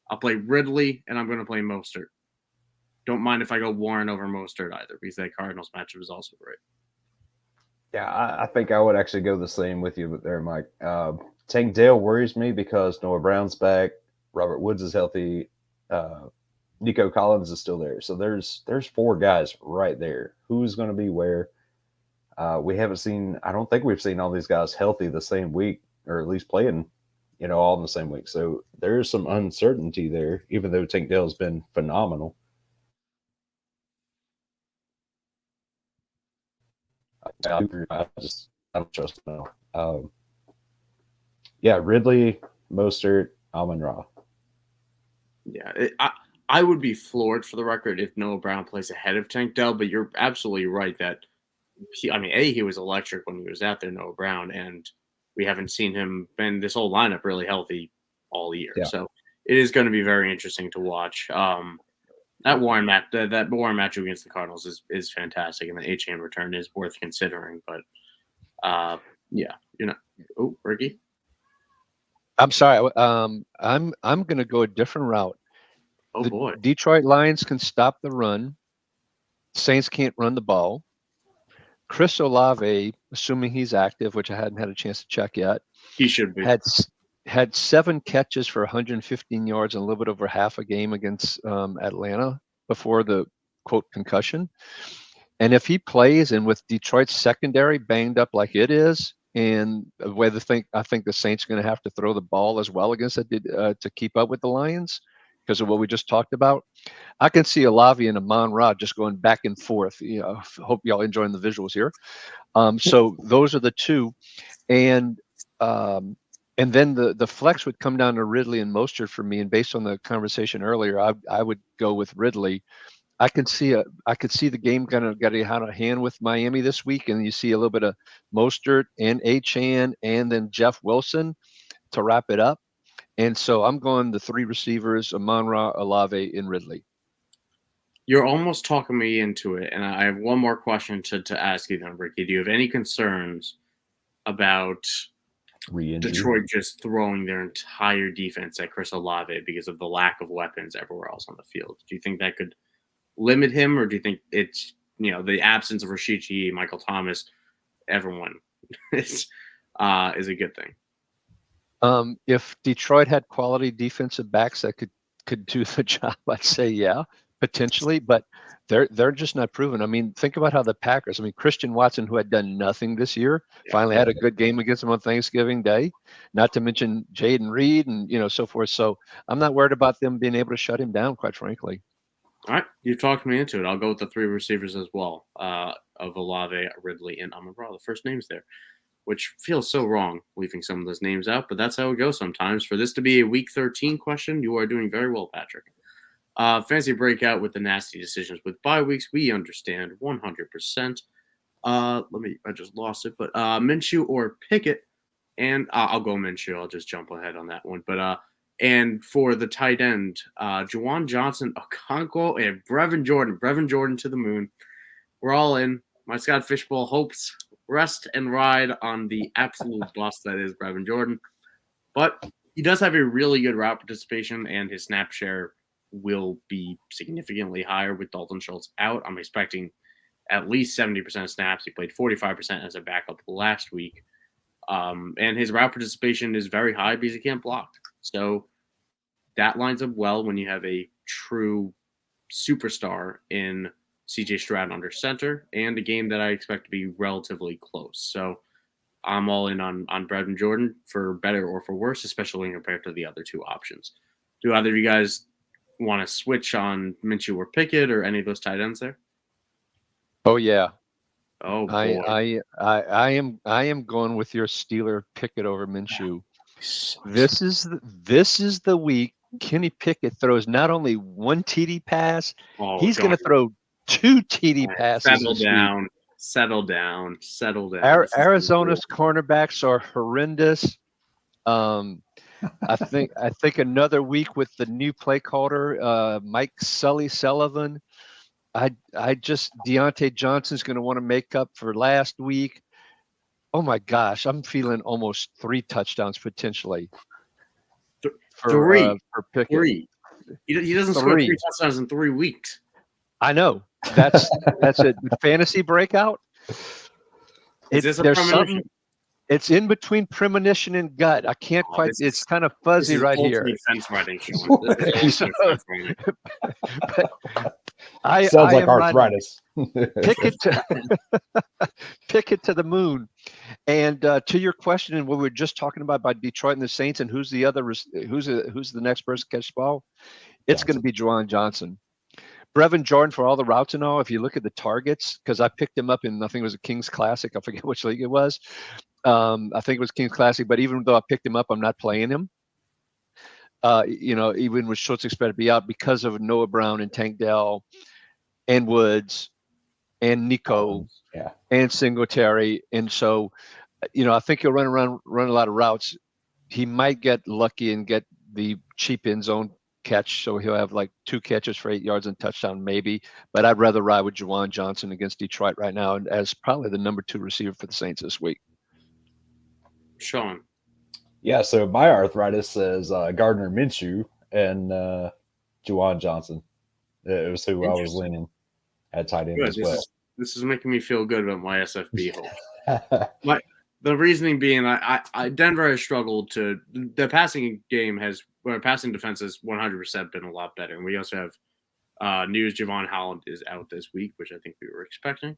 I'll play Ridley, and I'm going to play Mostert. Don't mind if I go Warren over Mostert either, because that Cardinals matchup is also great. Yeah, I think I would actually go the same with you there, Mike. Tank Dell worries me because Noah Brown's back, Robert Woods is healthy, Nico Collins is still there. So there's 4 guys right there. Who's going to be where? I don't think we've seen all these guys healthy the same week, or at least playing, all in the same week. So there's some uncertainty there, even though Tank Dell's been phenomenal. I don't trust him now. Ridley, Mostert, Amon-Ra. Yeah, I would be floored, for the record, if Noah Brown plays ahead of Tank Dell, but you're absolutely right that he was electric when he was out there, Noah Brown, and we haven't seen him and this whole lineup really healthy all year. Yeah. So it is going to be very interesting to watch. That Warren match against the Cardinals is fantastic, and the Achane return is worth considering. But Ricky. I'm sorry. I'm going to go a different route. Oh boy! Detroit Lions can stop the run. Saints can't run the ball. Chris Olave, assuming he's active, which I hadn't had a chance to check yet, he should be. Had 7 catches for 115 yards and a little bit over half a game against Atlanta before the quote concussion. And if he plays, and with Detroit's secondary banged up like it is, and the way I think the Saints are going to have to throw the ball as well against it to keep up with the Lions because of what we just talked about. I can see Olave and Amon-Ra just going back and forth. Hope y'all enjoying the visuals here. So those are the 2, and then the flex would come down to Ridley and Mostert for me. And based on the conversation earlier, I would go with Ridley. I could see the game kind of got out of hand with Miami this week, and you see a little bit of Mostert and Achane and then Jeff Wilson to wrap it up. And so I'm going the three receivers: Amon-Ra, Olave, and Ridley. You're almost talking me into it, and I have one more question to ask you then, Ricky. Do you have any concerns about Re-injury. Detroit just throwing their entire defense at Chris Olave because of the lack of weapons everywhere else on the field? Do you think that could limit him, or do you think it's the absence of Rashid Shaheed, Michael Thomas, everyone is a good thing? If Detroit had quality defensive backs that could do the job, I'd say yeah, potentially, but they're just not proven. I mean, think about how the Packers. I mean, Christian Watson, who had done nothing this year, finally had a good game against them on Thanksgiving Day. Not to mention Jaden Reed and so forth. So I'm not worried about them being able to shut him down, quite frankly. All right, you talked me into it. I'll go with the three receivers as well, of Olave, Ridley, and Amon-Ra. The first names there, which feels so wrong leaving some of those names out, but that's how it goes sometimes. For this to be a Week 13 question, you are doing very well, Patrick. Fancy breakout with the nasty decisions with bye weeks. We understand 100%. I just lost it, but Minshew or Pickett, and I'll go Minshew. I'll just jump ahead on that one. But and for the tight end, Juwan Johnson, Okonkwo, and Brevin Jordan. Brevin Jordan to the moon. We're all in. My Scott Fishbowl hopes rest and ride on the absolute bust that is Brevin Jordan. But he does have a really good route participation, and his snap share will be significantly higher with Dalton Schultz out. I'm expecting at least 70% of snaps. He played 45% as a backup last week. And his route participation is very high because he can't block. So that lines up well when you have a true superstar in CJ Stroud under center and a game that I expect to be relatively close. So I'm all in on Brevin Jordan for better or for worse, especially compared to the other two options. Do either of you guys want to switch on Minshew or Pickett or any of those tight ends there? Oh yeah. Oh boy. I am going with your Steeler Pickett over Minshew. This is the week Kenny Pickett throws not only one TD pass, he's going to throw two TD passes. Settle down. Arizona's cornerbacks are horrendous. I think another week with the new play caller, Mike Sullivan. Deontay Johnson's going to want to make up for last week. Oh my gosh, I'm feeling almost 3 touchdowns potentially. For Pickett. 3. He doesn't score 3 touchdowns in 3 weeks. I know. That's a fantasy breakout. Is this a premonition? It's in between premonition and gut. I can't quite. It's kind of fuzzy right here. Sense writing, Sean. Sounds like arthritis. Pick it to the moon. And to your question, and what we were just talking about Detroit and the Saints, and who's the next person to catch the ball? It's going to be Juwan Johnson. Brevin Jordan, for all the routes and all, if you look at the targets, because I picked him up in, I think it was a Kings Classic. I forget which league it was. I think it was Kings Classic, but even though I picked him up, I'm not playing him. Even with Schultz expected to be out because of Noah Brown and Tank Dell and Woods and Nico and Singletary. And so, I think he'll run a lot of routes. He might get lucky and get the cheap end zone catch. So he'll have like 2 catches for 8 yards and touchdown maybe, but I'd rather ride with Juwan Johnson against Detroit right now as probably the number 2 receiver for the Saints this week. Sean. Yeah, so my arthritis says Gardner Minshew and Juwan Johnson. It was who I was leaning at tight end as well. This is making me feel good about my SFB hope. The reasoning being, Denver has struggled to the passing game passing defense has 100% been a lot better, and we also have news Javon Holland is out this week, which I think we were expecting,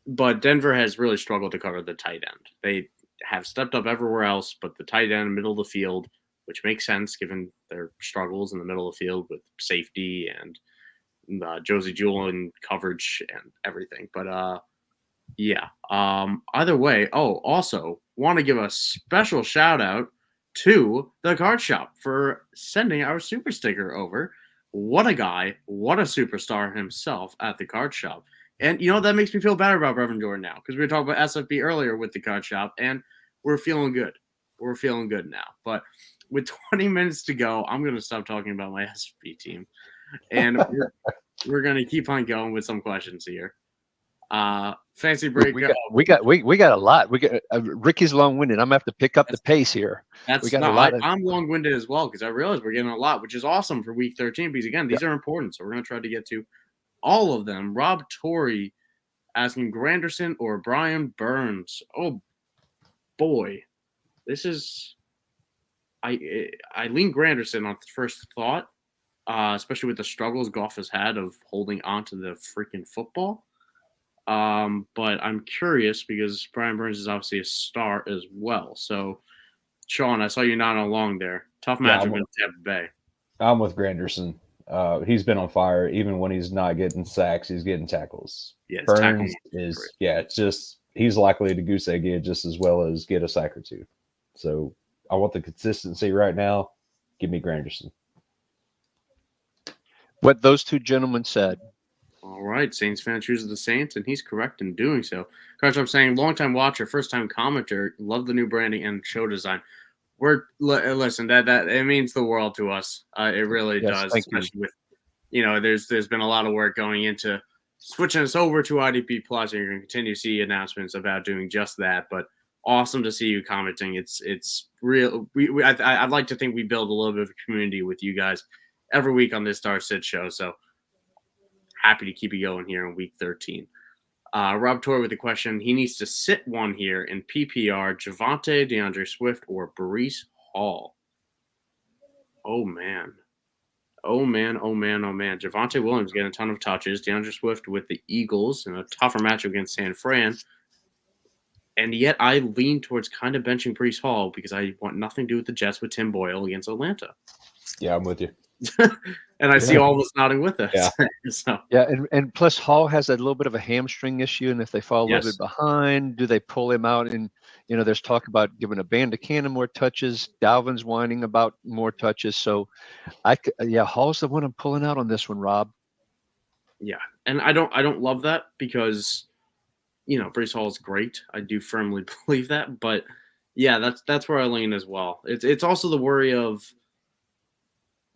but Denver has really struggled to cover the tight end. They have stepped up everywhere else, but the tight end, middle of the field, which makes sense given their struggles in the middle of the field with safety and Josie Jewell and coverage and everything. But either way. Oh, also want to give a special shout out to the card shop for sending our super sticker over. What a guy. What a superstar himself at the card shop. And, that makes me feel better about Reverend Jordan now because we were talking about SFB earlier with the card shop, and we're feeling good. We're feeling good now. But with 20 minutes to go, I'm going to stop talking about my SFB team. And we're going to keep on going with some questions here. Fancy break. We got a lot. We got Ricky's long-winded. I'm gonna have to pick up the pace here. I'm long-winded as well because I realize we're getting a lot, which is awesome for week 13 because again, these are important. So we're gonna try to get to all of them. Rob Torrey asking Granderson or Brian Burns. Oh boy, this is I lean Granderson on first thought, especially with the struggles Goff has had of holding on to the freaking football. But I'm curious because Brian Burns is obviously a star as well. So, Sean, I saw you nodding along there. Tough matchup in Tampa Bay. I'm with Granderson. He's been on fire. Even when he's not getting sacks, he's getting tackles. Yeah, Burns is it's just he's likely to goose egg it just as well as get a sack or two. So I want the consistency right now. Give me Granderson. What those two gentlemen said. All right, Saints fan chooses the Saints, and he's correct in doing so. Coach, I'm saying longtime watcher, first-time commenter, love the new branding and show design. Listen, that it means the world to us. It really does, especially with there's been a lot of work going into switching us over to IDP Plus, and you're going to continue to see announcements about doing just that. But awesome to see you commenting. It's real. I'd like to think we build a little bit of a community with you guys every week on this Star Sit show. So. Happy to keep it going here in week 13. Rob Torrey with the question. He needs to sit one here in PPR, Javonte, DeAndre Swift, or Breece Hall. Oh, man. Javonte Williams getting a ton of touches. DeAndre Swift with the Eagles in a tougher matchup against San Fran. And yet I lean towards kind of benching Breece Hall because I want nothing to do with the Jets with Tim Boyle against Atlanta. Yeah, I'm with you. And I see all of us nodding with us. Yeah. So. Yeah, and plus Hall has a little bit of a hamstring issue, and if they fall a little bit behind, do they pull him out? And there's talk about giving a Cannon more touches. Dalvin's whining about more touches. So, Hall's the one I'm pulling out on this one, Rob. Yeah, and I don't love that because Breece Hall is great. I do firmly believe that, but yeah, that's where I lean as well. It's also the worry of.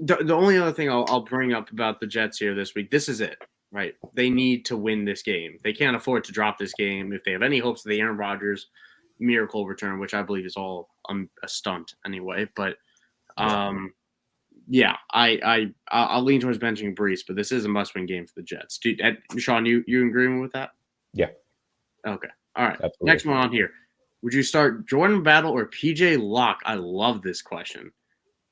The only other thing I'll bring up about the Jets here this week, this is it, right? They need to win this game. They can't afford to drop this game if they have any hopes of the Aaron Rodgers miracle return, which I believe is all a stunt anyway. But, I'll lean towards benching Breece, but this is a must-win game for the Jets. Sean, you agreeing with that? Yeah. Okay. All right. Absolutely. Next one on here. Would you start Jordan Battle or PJ Locke? I love this question.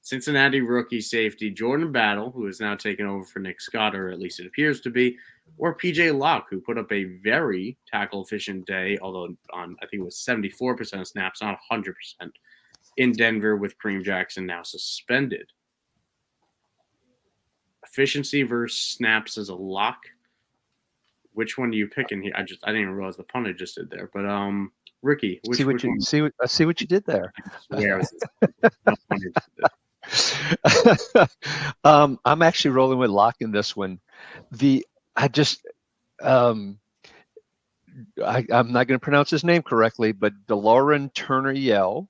Cincinnati rookie safety Jordan Battle, who is now taken over for Nick Scott, or at least it appears to be, or PJ Locke, who put up a very tackle-efficient day, although on, I think it was 74% of snaps, not 100%, in Denver with Kareem Jackson now suspended. Efficiency versus snaps as a lock. Which one do you pick in here? I didn't even realize the pun I just did there. But Ricky, I see what you did there. I'm actually rolling with Locke in this one. I'm not going to pronounce his name correctly, but DeLorean Turner-Yell.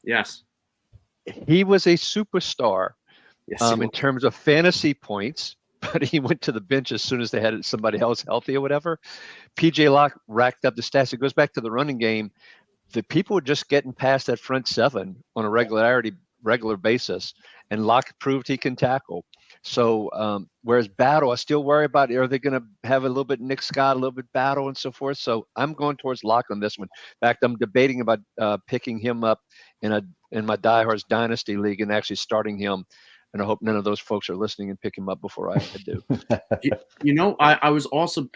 Yes. He was a superstar in terms of fantasy points, but he went to the bench as soon as they had somebody else healthy or whatever. PJ Locke racked up the stats. It goes back to the running game. The people were just getting past that front seven on a regular basis, and Locke proved he can tackle. So whereas Battle, I still worry about, are they going to have a little bit Nick Scott, a little bit Battle and so forth? So I'm going towards Locke on this one. In fact, I'm debating about picking him up in my Diehards Dynasty League and actually starting him. And I hope none of those folks are listening and pick him up before I do. I was also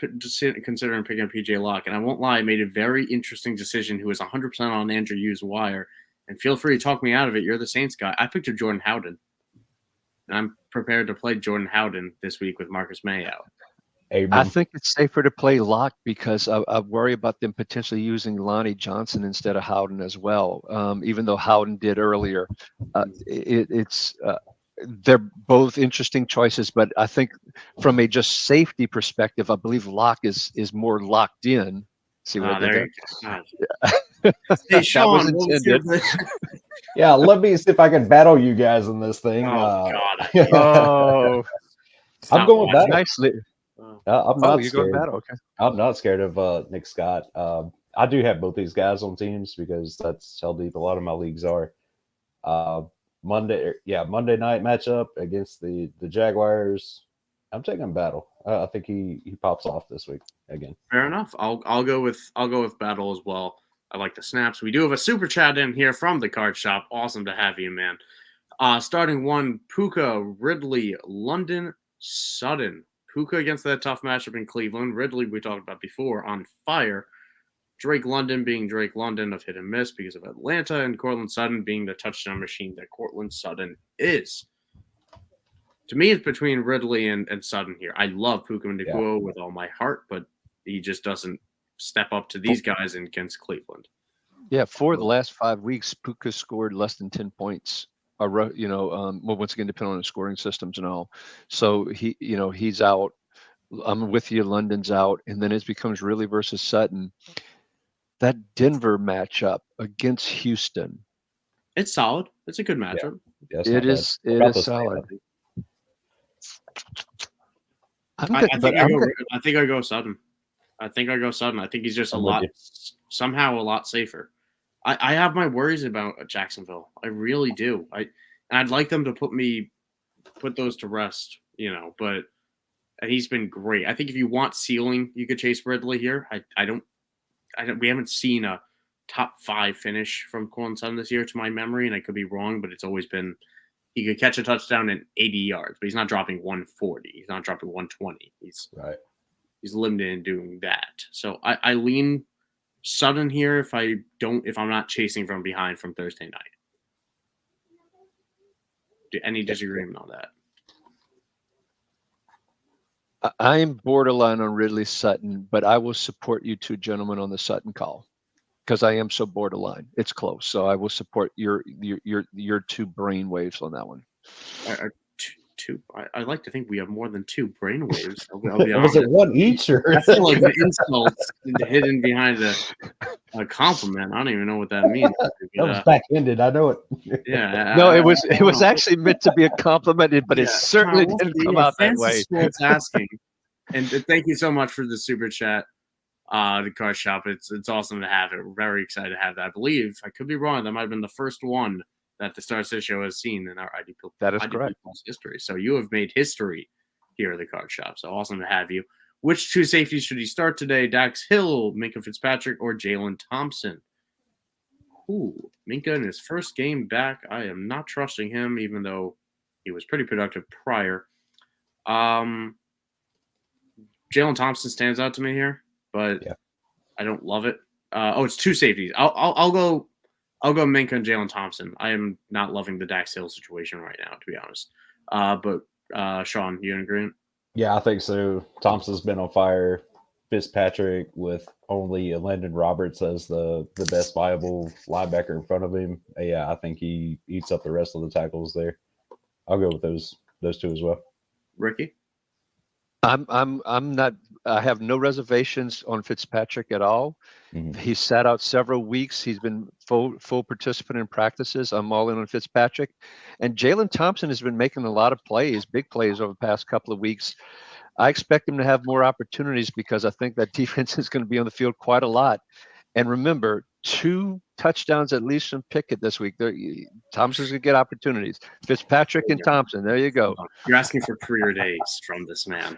considering picking up PJ Locke, and I won't lie, I made a very interesting decision who was 100% on Andrew Hughes' wire. And feel free to talk me out of it. You're the Saints guy. I picked up Jordan Howden. And I'm prepared to play Jordan Howden this week with Marcus May out. Amen. I think it's safer to play Locke because I worry about them potentially using Lonnie Johnson instead of Howden as well. Even though Howden did earlier, they're both interesting choices, but I think from a just safety perspective, I believe Locke is more locked in. See what I did There there? you go. God. That Hey, was Sean, what was your intended. Yeah, let me see if I can battle you guys in this thing. Oh, God. I hate Oh, I'm Stop going watching. battle. nicely. Oh. I'm Oh, not you're going scared. battle. Okay. I'm not scared of Nick Scott. I do have both these guys on teams because that's how deep a lot of my leagues are. Uh, Monday night matchup against the Jaguars. I'm taking battle. I think he pops off this week again. Fair enough. I'll go with battle as well. I like the snaps. We do have a super chat in here from the card shop. Awesome to have you, man. Starting one, Puka, Ridley, London, Sutton. Puka against that tough matchup in Cleveland. Ridley, we talked about before, on fire. Drake London being Drake London of hit and miss because of Atlanta, and Cortland Sutton being the touchdown machine that Cortland Sutton is. To me, it's between Ridley and Sutton here. I love Puka Nacua with all my heart, but he just doesn't step up to these guys against Cleveland. Yeah, for the last 5 weeks, Puka scored less than 10 points. Well, once again, depending on the scoring systems and all. So he's out. I'm with you. London's out, and then it becomes really versus Sutton. That Denver matchup against Houston. It's solid. It's a good matchup. Yeah, It is solid. I think I go Sutton. I think he's just somehow a lot safer. I have my worries about Jacksonville. I really do. I'd like them to put those to rest, but he's been great. I think if you want ceiling, you could chase Ridley here. We haven't seen a top 5 finish from Cortland Sutton this year to my memory, and I could be wrong, but it's always been he could catch a touchdown in 80 yards, but he's not dropping 140. He's not dropping 120. He's limited in doing that. So I lean Sutton here if I'm not chasing from behind from Thursday night. Any disagreement on that? I'm borderline on Ridley Sutton, but I will support you two gentlemen on the Sutton call because I am so borderline. It's close, so I will support your two brain waves on that one. Two. I like to think we have more than 2 brain waves. I'll be Was honest. it one each? Or? I feel like an insult hidden behind a compliment. I don't even know what that means. That was back-ended. I know it. Yeah. No, it was actually meant to be a compliment, but it certainly didn't come out that way. Sports asking, and thank you so much for the super chat. The card shop. It's awesome to have it. We're very excited to have that. I believe I could be wrong. That might have been the first one that the Star City Show has seen in our IDP. That is IDP correct. History. So you have made history here at the card shop. So awesome to have you. Which 2 safeties should he start today? Dax Hill, Minka Fitzpatrick, or Jalen Thompson? Ooh, Minka in his first game back. I am not trusting him, even though he was pretty productive prior. Jalen Thompson stands out to me here, but I don't love it. It's 2 safeties. I'll go Minka and Jalen Thompson. I am not loving the Dax Hill situation right now, to be honest. But Sean, you in agreement? Yeah, I think so. Thompson's been on fire. Fitzpatrick with only Landon Roberts as the best viable linebacker in front of him. Yeah, I think he eats up the rest of the tackles there. I'll go with those 2 as well. Ricky? I'm not. I have no reservations on Fitzpatrick at all. Mm-hmm. He sat out several weeks. He's been full participant in practices. I'm all in on Fitzpatrick, and Jalen Thompson has been making a lot of plays, big plays over the past couple of weeks. I expect him to have more opportunities because I think that defense is going to be on the field quite a lot. And remember, 2 touchdowns at least from Pickett this week. Thompson's going to get opportunities. Fitzpatrick and Thompson. There you go. You're asking for career days from this man.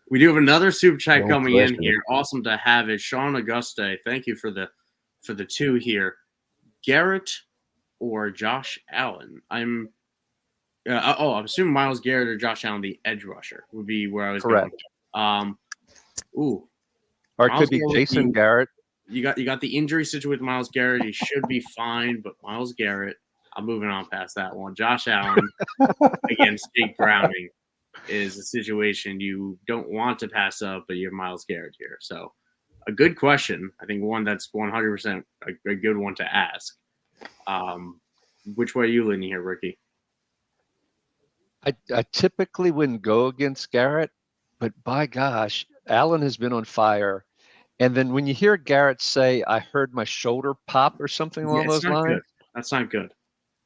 We do have another super chat coming in here. Awesome to have it. Sean Auguste, thank you for the 2 here. Garrett or Josh Allen? I'm assuming Myles Garrett or Josh Allen, the edge rusher, would be where I was correct. Going. Or it could be Jason Garrett. You got the injury situation with Myles Garrett. He should be fine, but Myles Garrett, I'm moving on past that one. Josh Allen against Jake Browning is a situation you don't want to pass up, but you have Myles Garrett here. So a good question. I think one that's 100% a good one to ask. Which way are you leaning here, Ricky? I typically wouldn't go against Garrett, but by gosh, Allen has been on fire. And then when you hear Garrett say, "I heard my shoulder pop" or something Yeah, along it's those not lines, good. That's not good.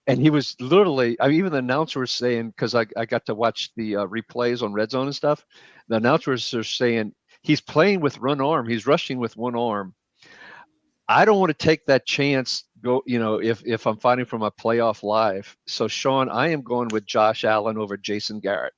and he was literally, I mean, even the announcer was saying, because I got to watch the replays on Red Zone and stuff, the announcers are saying he's playing with one arm, he's rushing with one arm. I don't want to take that chance. If I'm fighting for my playoff life. So Sean, I am going with Josh Allen over Jason Garrett.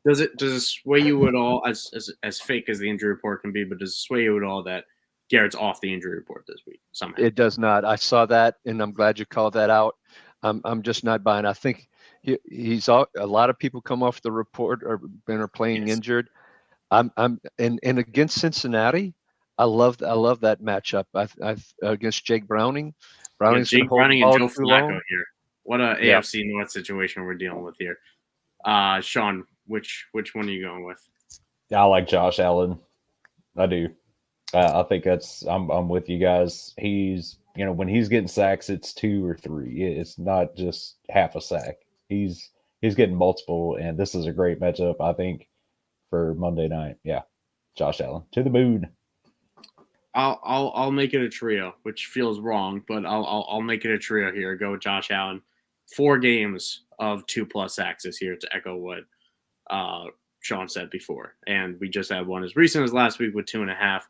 Does it sway you at all, as fake as the injury report can be, but does it sway you at all that Garrett's off the injury report this week somehow? It does not. I saw that, and I'm glad you called that out. I'm just not buying. I think he's a lot of people come off the report or been or playing Yes. injured. And against Cincinnati, I love that matchup. I've against Jake Browning. Browning's going to Jake hold the Browning and ball Joe too Flacco long. here. What a Yeah. AFC North situation we're dealing with here. Sean, which one are you going with? I like Josh Allen. I do. I think I'm with you guys. He's when he's getting sacks, it's 2 or 3. It's not just half a sack. He's getting multiple, and this is a great matchup, I think, for Monday night. Yeah, Josh Allen to the moon. I'll make it a trio, which feels wrong, but I'll make it a trio here. Go with Josh Allen. 4 games of 2+ sacks this year, to echo what Sean said before, and we just had one as recent as last week with 2.5.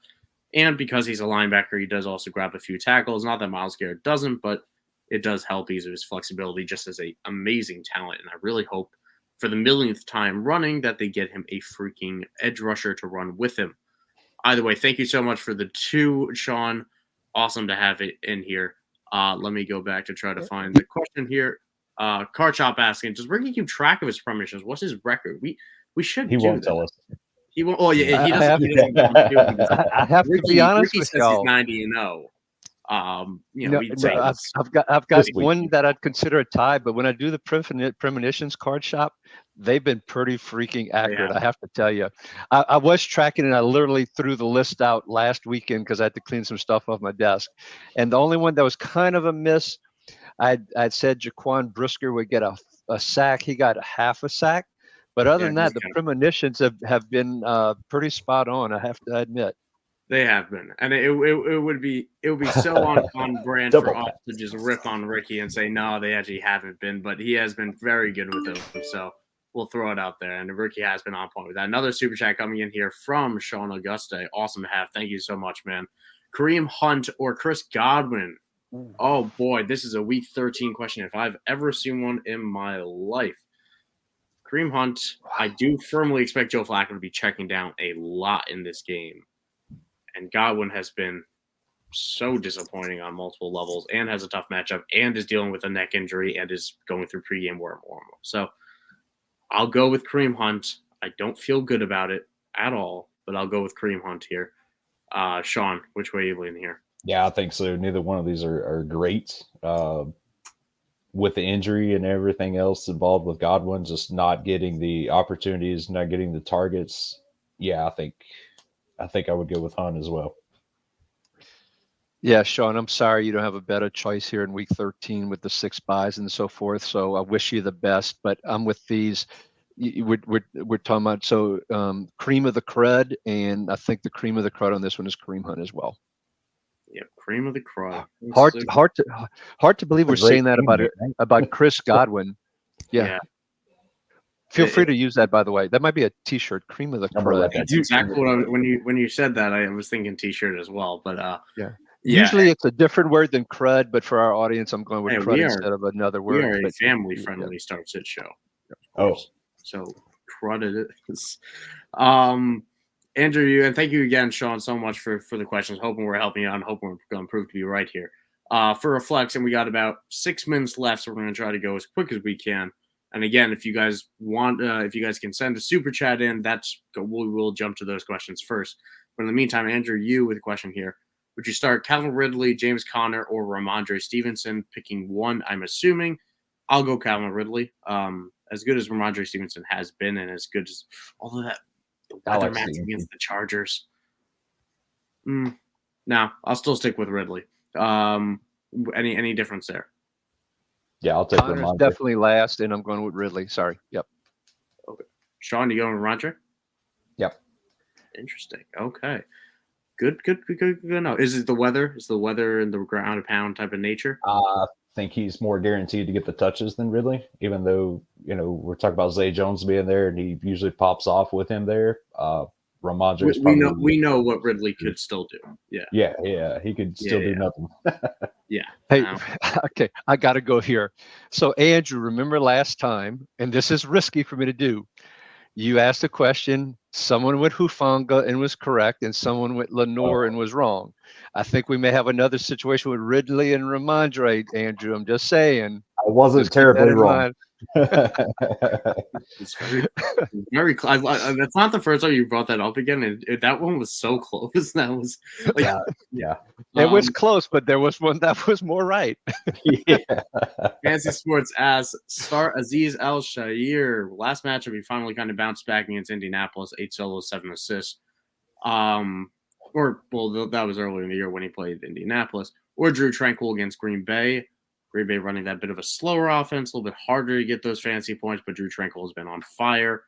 And because he's a linebacker, he does also grab a few tackles. Not that Myles Garrett doesn't, but it does help because of his flexibility just as an amazing talent. And I really hope for the millionth time running that they get him a freaking edge rusher to run with him. Either way, thank you so much for the 2, Sean. Awesome to have it in here. Let me go back to try to find the question here. Car Chop asking, does Ricky keep track of his premonitions? What's his record? We should He do won't that. tell us. He won't. Oh yeah, he I doesn't. have- He doesn't want to do it because I have to be honest Ricky with says y'all. he's 90-0. We'd say I've got this week. one that I'd consider a tie, but when I do the premonitions card shop, they've been pretty freaking accurate. I have to tell you. I was tracking and I literally threw the list out last weekend because I had to clean some stuff off my desk. And the only one that was kind of a miss, I'd said Jaquan Brisker would get a sack. He got a half a sack. But other than that, the premonitions have been pretty spot on, I have to admit. They have been, and it would be so on brand for us to just rip on Ricky and say no, they actually haven't been, but he has been very good with them. So we'll throw it out there, and Ricky has been on point with that. Another super chat coming in here from Sean Auguste. Awesome to have. Thank you so much, man. Kareem Hunt or Chris Godwin? Oh boy, this is a week 13 question. If I've ever seen one in my life. Kareem Hunt, I do firmly expect Joe Flacco to be checking down a lot in this game. And Godwin has been so disappointing on multiple levels and has a tough matchup and is dealing with a neck injury and is going through pregame warm. So I'll go with Kareem Hunt. I don't feel good about it at all, but I'll go with Kareem Hunt here. Sean, which way are you leaning here? Yeah, I think so. Neither one of these are great. With the injury and everything else involved with Godwin, just not getting the opportunities, not getting the targets. Yeah, I think I would go with Hunt as well. Yeah, Sean, I'm sorry you don't have a better choice here in week 13 with the 6 buys and so forth. So I wish you the best, but I'm with these. We're talking about cream of the crud, and I think the cream of the crud on this one is Kareem Hunt as well. Yeah, cream of the crud. Hard to believe we're saying that about Chris Godwin. Yeah. Feel free to use that, by the way. That might be a T-shirt. Cream of the crud. That's exactly what when you said that, I was thinking T-shirt as well. But usually it's a different word than crud, but for our audience, I'm going with crud instead of another word. We are a family-friendly Start Sit show. So crud it is. Andrew, and thank you again, Sean, so much for the questions. Hoping we're helping you out and hoping we're going to prove to be right here. For Reflex, and we got about 6 minutes left, so we're going to try to go as quick as we can. And again, if you guys want, if you guys can send a super chat in, we will jump to those questions first. But in the meantime, Andrew, you with a question here. Would you start Calvin Ridley, James Conner, or Ramondre Stevenson? Picking one, I'm assuming. I'll go Calvin Ridley. As good as Ramondre Stevenson has been, and as good as although that the weather match against the Chargers. No, I'll still stick with Ridley. Any difference there? Yeah, I'll take Connor's Ramondre. definitely last, and I'm going with Ridley. Sorry. Yep. Sean, you going with Roger? Yep. Interesting. Okay. Good. No, is it the weather? Is the weather and the ground and pound type of nature? I think he's more guaranteed to get the touches than Ridley, even though, we're talking about Zay Jones being there and he usually pops off with him there. Ramondre is We probably. know what Ridley could still do. Yeah. Yeah. He could still do nothing. Yeah. Hey, okay, I got to go here. So, Andrew, remember last time, and this is risky for me to do. You asked a question, someone went Hufanga and was correct, and someone went Lenore and was wrong. I think we may have another situation with Ridley and Ramondre, Andrew. I'm just saying. I wasn't Just keep that terribly in wrong. mind. It's very close. That's not the first time you brought that up again. And that one was so close. That was like, Yeah. It was close, but there was one that was more right. Yeah. Fantasy Sports asks, start Aziz El Shair. Last matchup, he finally kind of bounced back against Indianapolis, 8 solos, 7 assists. That was earlier in the year when he played Indianapolis. Or Drew Tranquil against Green Bay. Green Bay running that bit of a slower offense, a little bit harder to get those fantasy points, but Drew Tranquil has been on fire.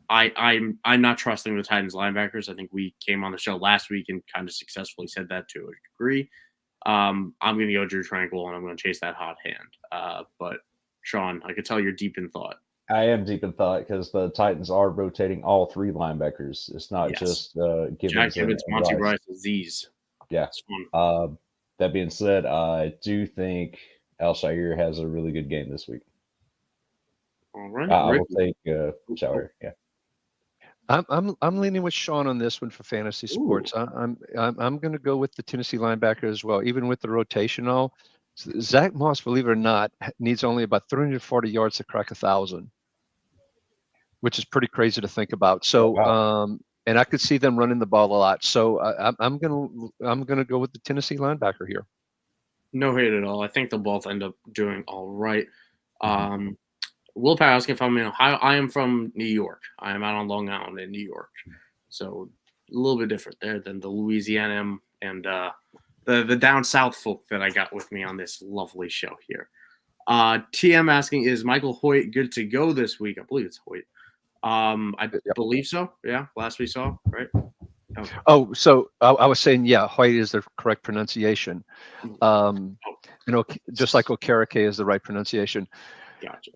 I'm not trusting the Titans linebackers. I think we came on the show last week and kind of successfully said that to a degree. I'm going to go Drew Tranquil, and I'm going to chase that hot hand. But, Sean, I could tell you're deep in thought. I am deep in thought because the Titans are rotating all 3 linebackers. It's not just Jack Gibbons, Monty Rice, Aziz. Yeah. That being said, I do think Al Shair has a really good game this week. All right. I will take Shair. Yeah. I'm leaning with Sean on this one for fantasy sports. I'm going to go with the Tennessee linebacker as well, even with the rotational. Zach Moss, believe it or not, needs only about 340 yards to crack 1,000, which is pretty crazy to think about. So, and I could see them running the ball a lot. So I'm gonna go with the Tennessee linebacker here. No hate at all. I think they'll both end up doing all right. Will Power asking if I'm in Ohio. I am from New York. I am out on Long Island in New York. So a little bit different there than the Louisiana and the down south folk that I got with me on this lovely show here. TM asking, is Michael Hoyt good to go this week? I believe it's Hoyt. I believe so. Yeah, last we saw, right? Okay. Oh, so I was saying, yeah, Hoyt is the correct pronunciation. Just like Okereke is the right pronunciation. Gotcha.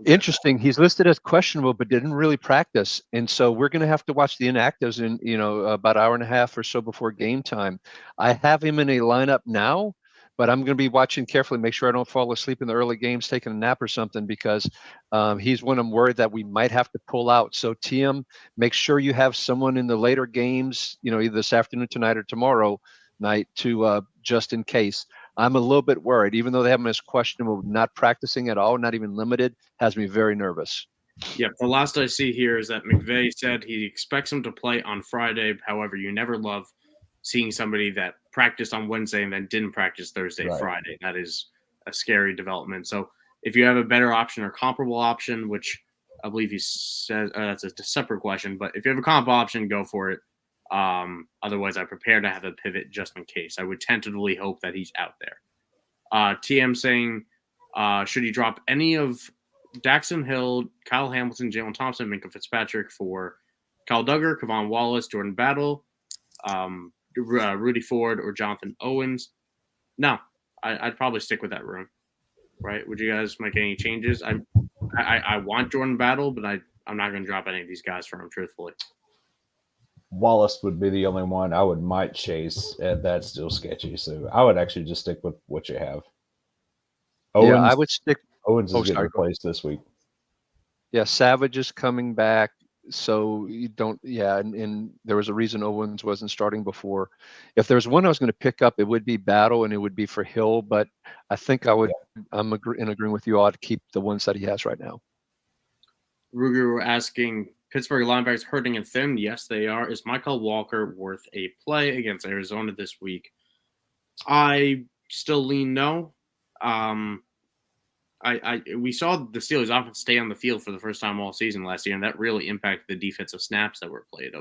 Interesting. He's listed as questionable, but didn't really practice, and so we're going to have to watch the inactives in about an hour and a half or so before game time. I have him in a lineup now, but I'm going to be watching carefully, make sure I don't fall asleep in the early games, taking a nap or something, because he's one I'm worried that we might have to pull out. So TM, make sure you have someone in the later games, either this afternoon, tonight, or tomorrow night to just in case. I'm a little bit worried, even though they have him as questionable, not practicing at all, not even limited, has me very nervous. Yeah, the last I see here is that McVay said he expects him to play on Friday. However, you never love seeing somebody that practiced on Wednesday and then didn't practice Thursday, Friday. That is a scary development. So if you have a better option or comparable option, which I believe he says that's a separate question, but if you have a comp option, go for it. Otherwise, I prepare to have a pivot just in case. I would tentatively hope that he's out there. TM saying, should he drop any of Daxton Hill, Kyle Hamilton, Jalen Thompson, Minka Fitzpatrick for Kyle Duggar, Kevon Wallace, Jordan Battle, Rudy Ford, or Jonathan Owens? No, I'd probably stick with that room. Right? Would you guys make any changes? I want Jordan Battle, but I'm not going to drop any of these guys for him, truthfully. Wallace would be the only one I might chase, and that's still sketchy. So I would actually just stick with what you have. Owens, I would stick. Owens is getting replaced this week. Yeah, Savage is coming back, so you don't. Yeah, and there was a reason Owens wasn't starting before. If there's one I was going to pick up, it would be Battle, and it would be for Hill. But I think I would. Yeah. I'm in agreement with you all to keep the ones that he has right now. Ruger asking, Pittsburgh linebackers hurting and thin? Yes, they are. Is Michael Walker worth a play against Arizona this week? I still lean no. We saw the Steelers offense stay on the field for the first time all season last year, and that really impacted the defensive snaps that were played.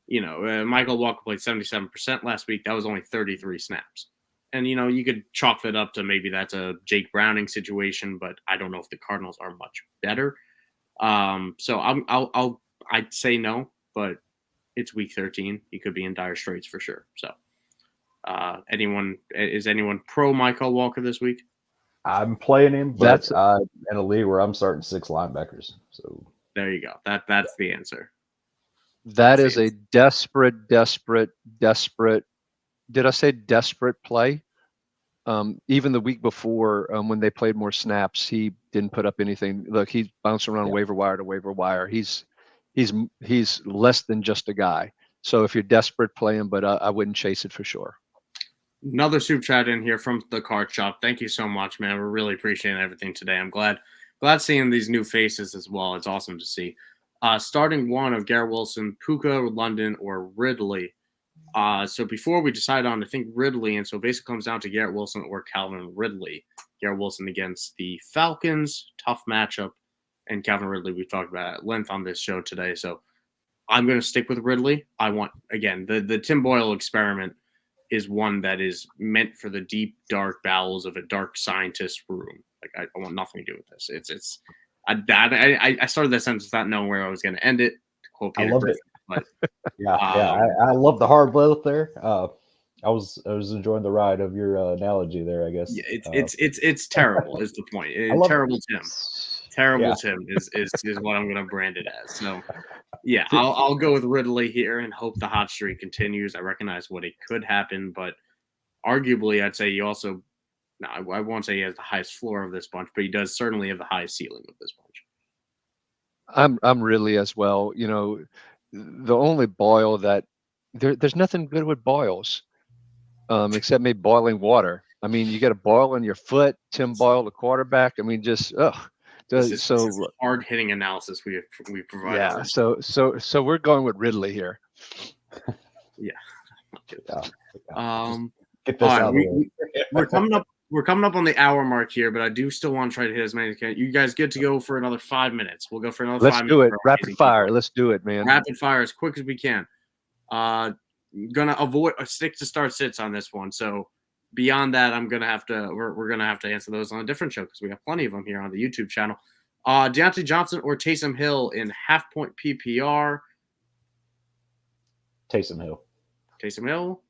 Michael Walker played 77% last week. That was only 33 snaps. And, you could chalk that up to maybe that's a Jake Browning situation, but I don't know if the Cardinals are much better. So I'd say no, but it's week 13. He could be in dire straits for sure. So is anyone pro Michael Walker this week? I'm playing him, but That's- in a league where I'm starting 6 linebackers. So There you go. That's the answer. That is a desperate. Did I say desperate play? Even the week before, when they played more snaps, he didn't put up anything. Look, he's bouncing around waiver wire to waiver wire. He's less than just a guy. So if you're desperate, play him, but I wouldn't chase it for sure. Another soup chat in here from the card shop. Thank you so much, man. We're really appreciating everything today. I'm glad seeing these new faces as well. It's awesome to see. Starting one of Garrett Wilson, Puka, London, or Ridley. So before we decide on, I think Ridley, and so basically comes down to Garrett Wilson or Calvin Ridley. Garrett Wilson against the Falcons, tough matchup, and Calvin Ridley we've talked about at length on this show today. So I'm going to stick with Ridley. I want, again, the Tim Boyle experiment is one that is meant for the deep, dark bowels of a dark scientist room. Like I want nothing to do with this. I started that sentence without knowing where I was going to end it. To quote Peter I love Griffin, it. But I love the hard blood there. I was enjoying the ride of your analogy there. I guess. Yeah, it's terrible. Is the point? Terrible Tim. Yeah. Tim is what I'm going to brand it as. So, yeah, I'll go with Ridley here and hope the hot streak continues. I recognize what it could happen, but arguably, I'd say he also. No, I won't say he has the highest floor of this bunch, but he does certainly have the highest ceiling of this bunch. I'm Ridley as well. You know, the only Boyle that there's nothing good with Boyles, except maybe boiling water. I mean, you get a boil in your foot. Tim Boyle, the quarterback. I mean, just This is hard hitting analysis we provide. Yeah. So we're going with Ridley here. Yeah. Get this out of the way. We're coming up on the hour mark here, but I do still want to try to hit as many as I can. You guys get to go for another 5 minutes. We'll go for another 5 minutes. Let's do it. Rapid fire. Let's do it, man. Rapid fire as quick as we can. Gonna avoid stick to start sits on this one. So beyond that, we're gonna have to answer those on a different show because we have plenty of them here on the YouTube channel. Deontay Johnson or Taysom Hill in half point PPR. Taysom Hill. Taysom Hill.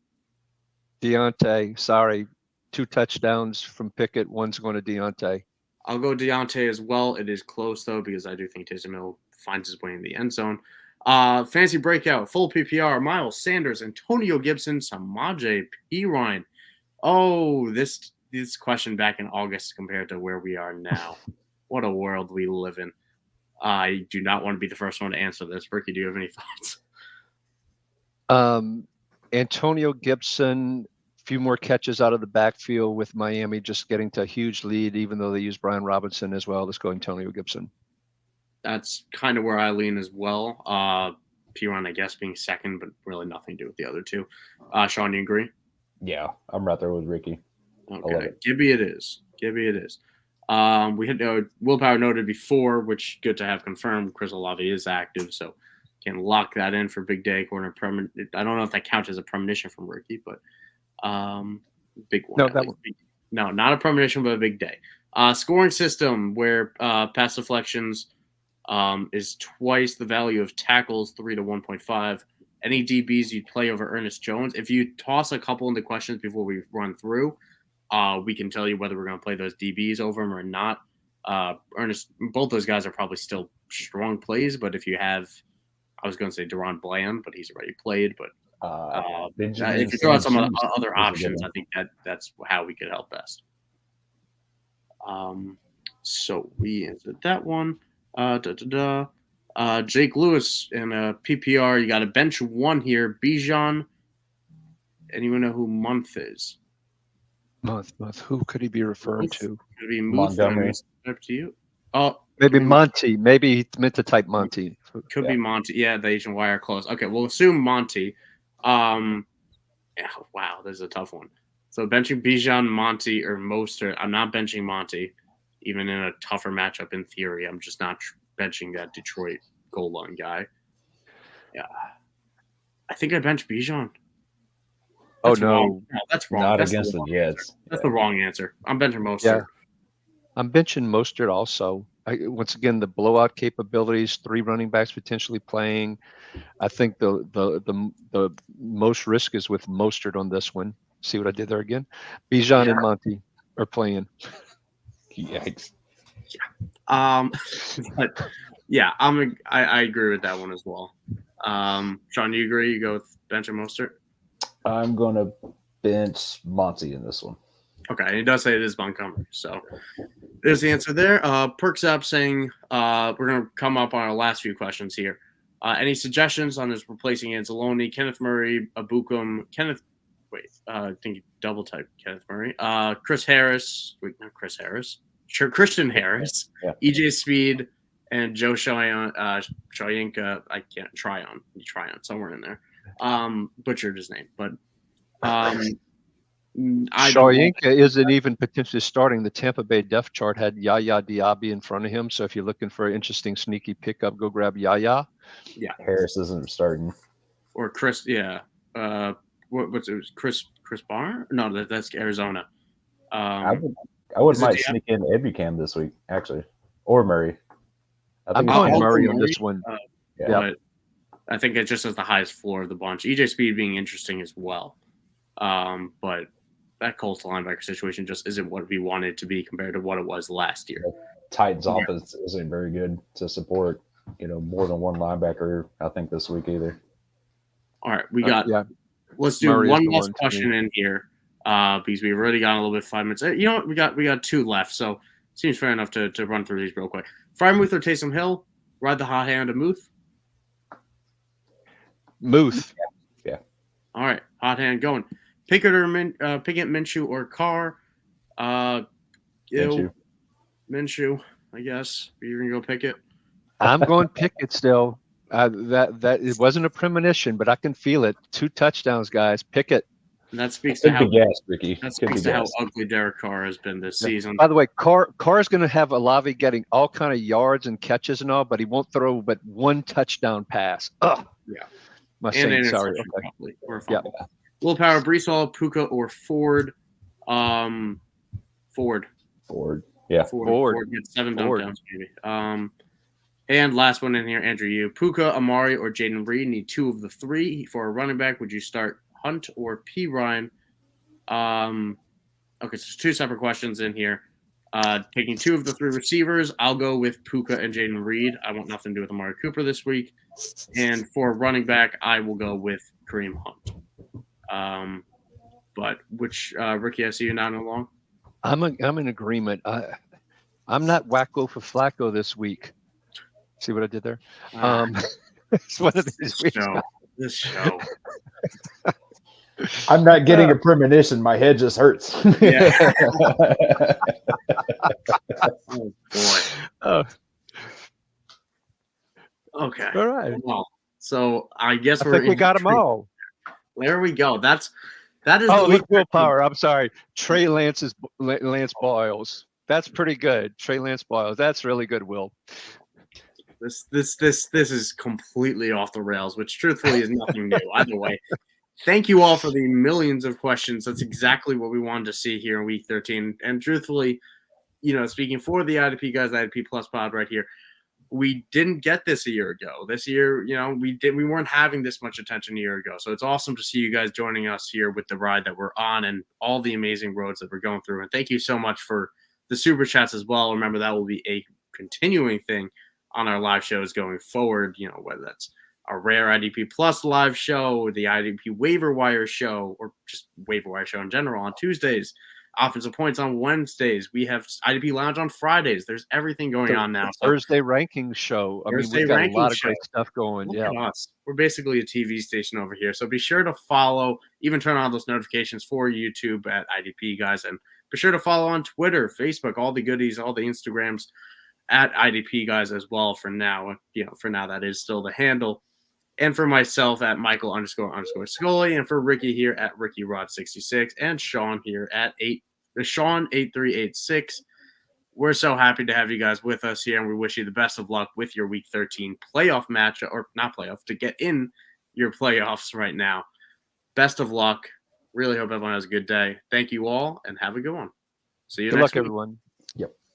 Deontay. Sorry. 2 touchdowns from Pickett. One's going to Deontay. I'll go Deontay as well. It is close, though, because I do think Taysom Hill finds his way in the end zone. Fancy breakout, full PPR, Miles Sanders, Antonio Gibson, Samaje Perine. Oh, this question back in August compared to where we are now. What a world we live in. I do not want to be the first one to answer this. Ricky, do you have any thoughts? Antonio Gibson, few more catches out of the backfield with Miami just getting to a huge lead, even though they use Brian Robinson as well. Let's go Antonio Gibson. That's kind of where I lean as well. Perine, I guess, being second, but really nothing to do with the other two. Sean, you agree? Yeah, I'm right there with Ricky. Okay, Gibby it is. We had Willpower noted before, which good to have confirmed. Chris Olave is active, so can lock that in for big day. Corner I don't know if that counts as a premonition from Ricky, but big one. No, not a premonition, but a big day. Scoring system where pass deflections is twice the value of tackles, 3 to 1.5. Any DBs you'd play over Ernest Jones. If you toss a couple into questions before we run through, we can tell you whether we're going to play those DBs over him or not. Both those guys are probably still strong plays, but if you have, I was going to say Deron Bland, but he's already played. But if you throw out some other options, I think that's how we could help best. So we answered that one. Jake Lewis in a PPR. You got a bench one here. Bijan. Anyone know who Month is? Month. Who could he be referring to? Could be Montgomery. Up to you. Oh, maybe Monty. Maybe he meant to type Monty. Could be Monty. Yeah, the Asian wire close. Okay, we'll assume Monty. Wow, this is a tough one. So benching Bijan, Monty, or Mostert. I'm not benching Monty, even in a tougher matchup in theory. I'm just not benching that Detroit goal line guy. Yeah, I think I bench Bijan. That's no, that's wrong. Not against the Jets. That's the wrong answer. I'm benching Mostert. Yeah. I'm benching Mostert also. Once again, the blowout capabilities, 3 running backs potentially playing. I think the most risk is with Mostert on this one. See what I did there again? Bijan and Monty are playing. Yikes. But yeah, I agree with that one as well. Sean, you agree? You go with bench and Mostert? I'm going to bench Monty in this one. Okay, and it does say it is Montgomery. So there's the answer there. Perks up saying we're going to come up on our last few questions here. Any suggestions on his replacing Anzalone, Kenneth Murray, Abukum, I think you double type Kenneth Murray, Chris Harris, not Chris Harris, sure, Christian Harris, Yeah. EJ Speed, and Joe Shoyinka. I can't Tryon somewhere in there. Butchered his name, but Shoyinka isn't even potentially starting. The Tampa Bay depth chart had Yaya Diaby in front of him. So if you're looking for an interesting sneaky pickup, go grab Yaya. Yeah, Harris isn't starting. Or Chris. Yeah, what's it? Chris Barr? No, that's Arizona. I would might sneak in Ebukam this week, actually, or Murray. I'm going Murray on this one. But I think it just has the highest floor of the bunch. EJ Speed being interesting as well. But that Colts linebacker situation just isn't what we wanted it to be compared to what it was last year. Titans offense isn't very good to support, more than one linebacker, I think, this week either. All right, we got let's do Murray one last question in here. Because we've already gone a little bit 5 minutes. You know what? We got 2 left, so seems fair enough to run through these real quick. Frymuth or Taysom Hill? Ride the hot hand of Muth? Muth. Yeah. All right, hot hand going. Pickett Minshew or Carr? Minshew, I guess. You're gonna go Pickett. I'm going Pickett still. That it wasn't a premonition, but I can feel it. 2 touchdowns, guys. Pickett. And that speaks to how Ricky. That speaks to how ugly Derek Carr has been this season. By the way, Carr is going to have Olave getting all kind of yards and catches and all, but he won't throw but 1 touchdown pass. Ugh. Yeah. My Saints, sorry. Probably. Willpower, Brees Hall, Puka, or Ford? Ford. Yeah. Ford gets 7 dumpdowns, maybe. And last one in here, Andrew, you. Puka, Amari, or Jaden Reed need 2 of the 3 for a running back. Would you start Hunt or P. Ryan? Okay, so 2 separate questions in here. Taking 2 of the 3 receivers, I'll go with Puka and Jaden Reed. I want nothing to do with Amari Cooper this week. And for running back, I will go with Kareem Hunt. But which Ricky, I see you nodding along. I'm in agreement. I'm not wacko for Flacco this week. See what I did there? It's one of these weeks. This show. I'm not getting a premonition. My head just hurts. Yeah. Oh boy. Okay. All right. Well, so I guess we got them all. There we go. That is. Oh, look, willpower. I'm sorry. Lance Boyles. That's pretty good. Lance Boyles. That's really good, Will. This is completely off the rails, which truthfully is nothing new. Either way, thank you all for the millions of questions. That's exactly what we wanted to see here in week 13. And truthfully, speaking for the IDP guys, IDP Plus Pod right here, we didn't get this a year ago. This year, we weren't having this much attention a year ago. So it's awesome to see you guys joining us here with the ride that we're on and all the amazing roads that we're going through. And thank you so much for the super chats as well. Remember, that will be a continuing thing on our live shows going forward, whether that's our rare IDP Plus live show, the IDP waiver wire show, or just waiver wire show in general on Tuesdays, offensive points on Wednesdays. We have IDP Lounge on Fridays. There's everything going on now. Thursday rankings show. We've got a lot of great stuff going. Look at us. We're basically a TV station over here. So be sure to follow, even turn on those notifications for YouTube at IDP guys. And be sure to follow on Twitter, Facebook, all the goodies, all the Instagrams at IDP guys as well for now. For now, that is still the handle. And for myself at Michael__Scully, and for Ricky here at RickyRod66, and Sean here at Sean8386. We're so happy to have you guys with us here, and we wish you the best of luck with your Week 13 playoff match, or not playoff, to get in your playoffs right now. Best of luck. Really hope everyone has a good day. Thank you all, and have a good one. See you next week. Good luck, everyone.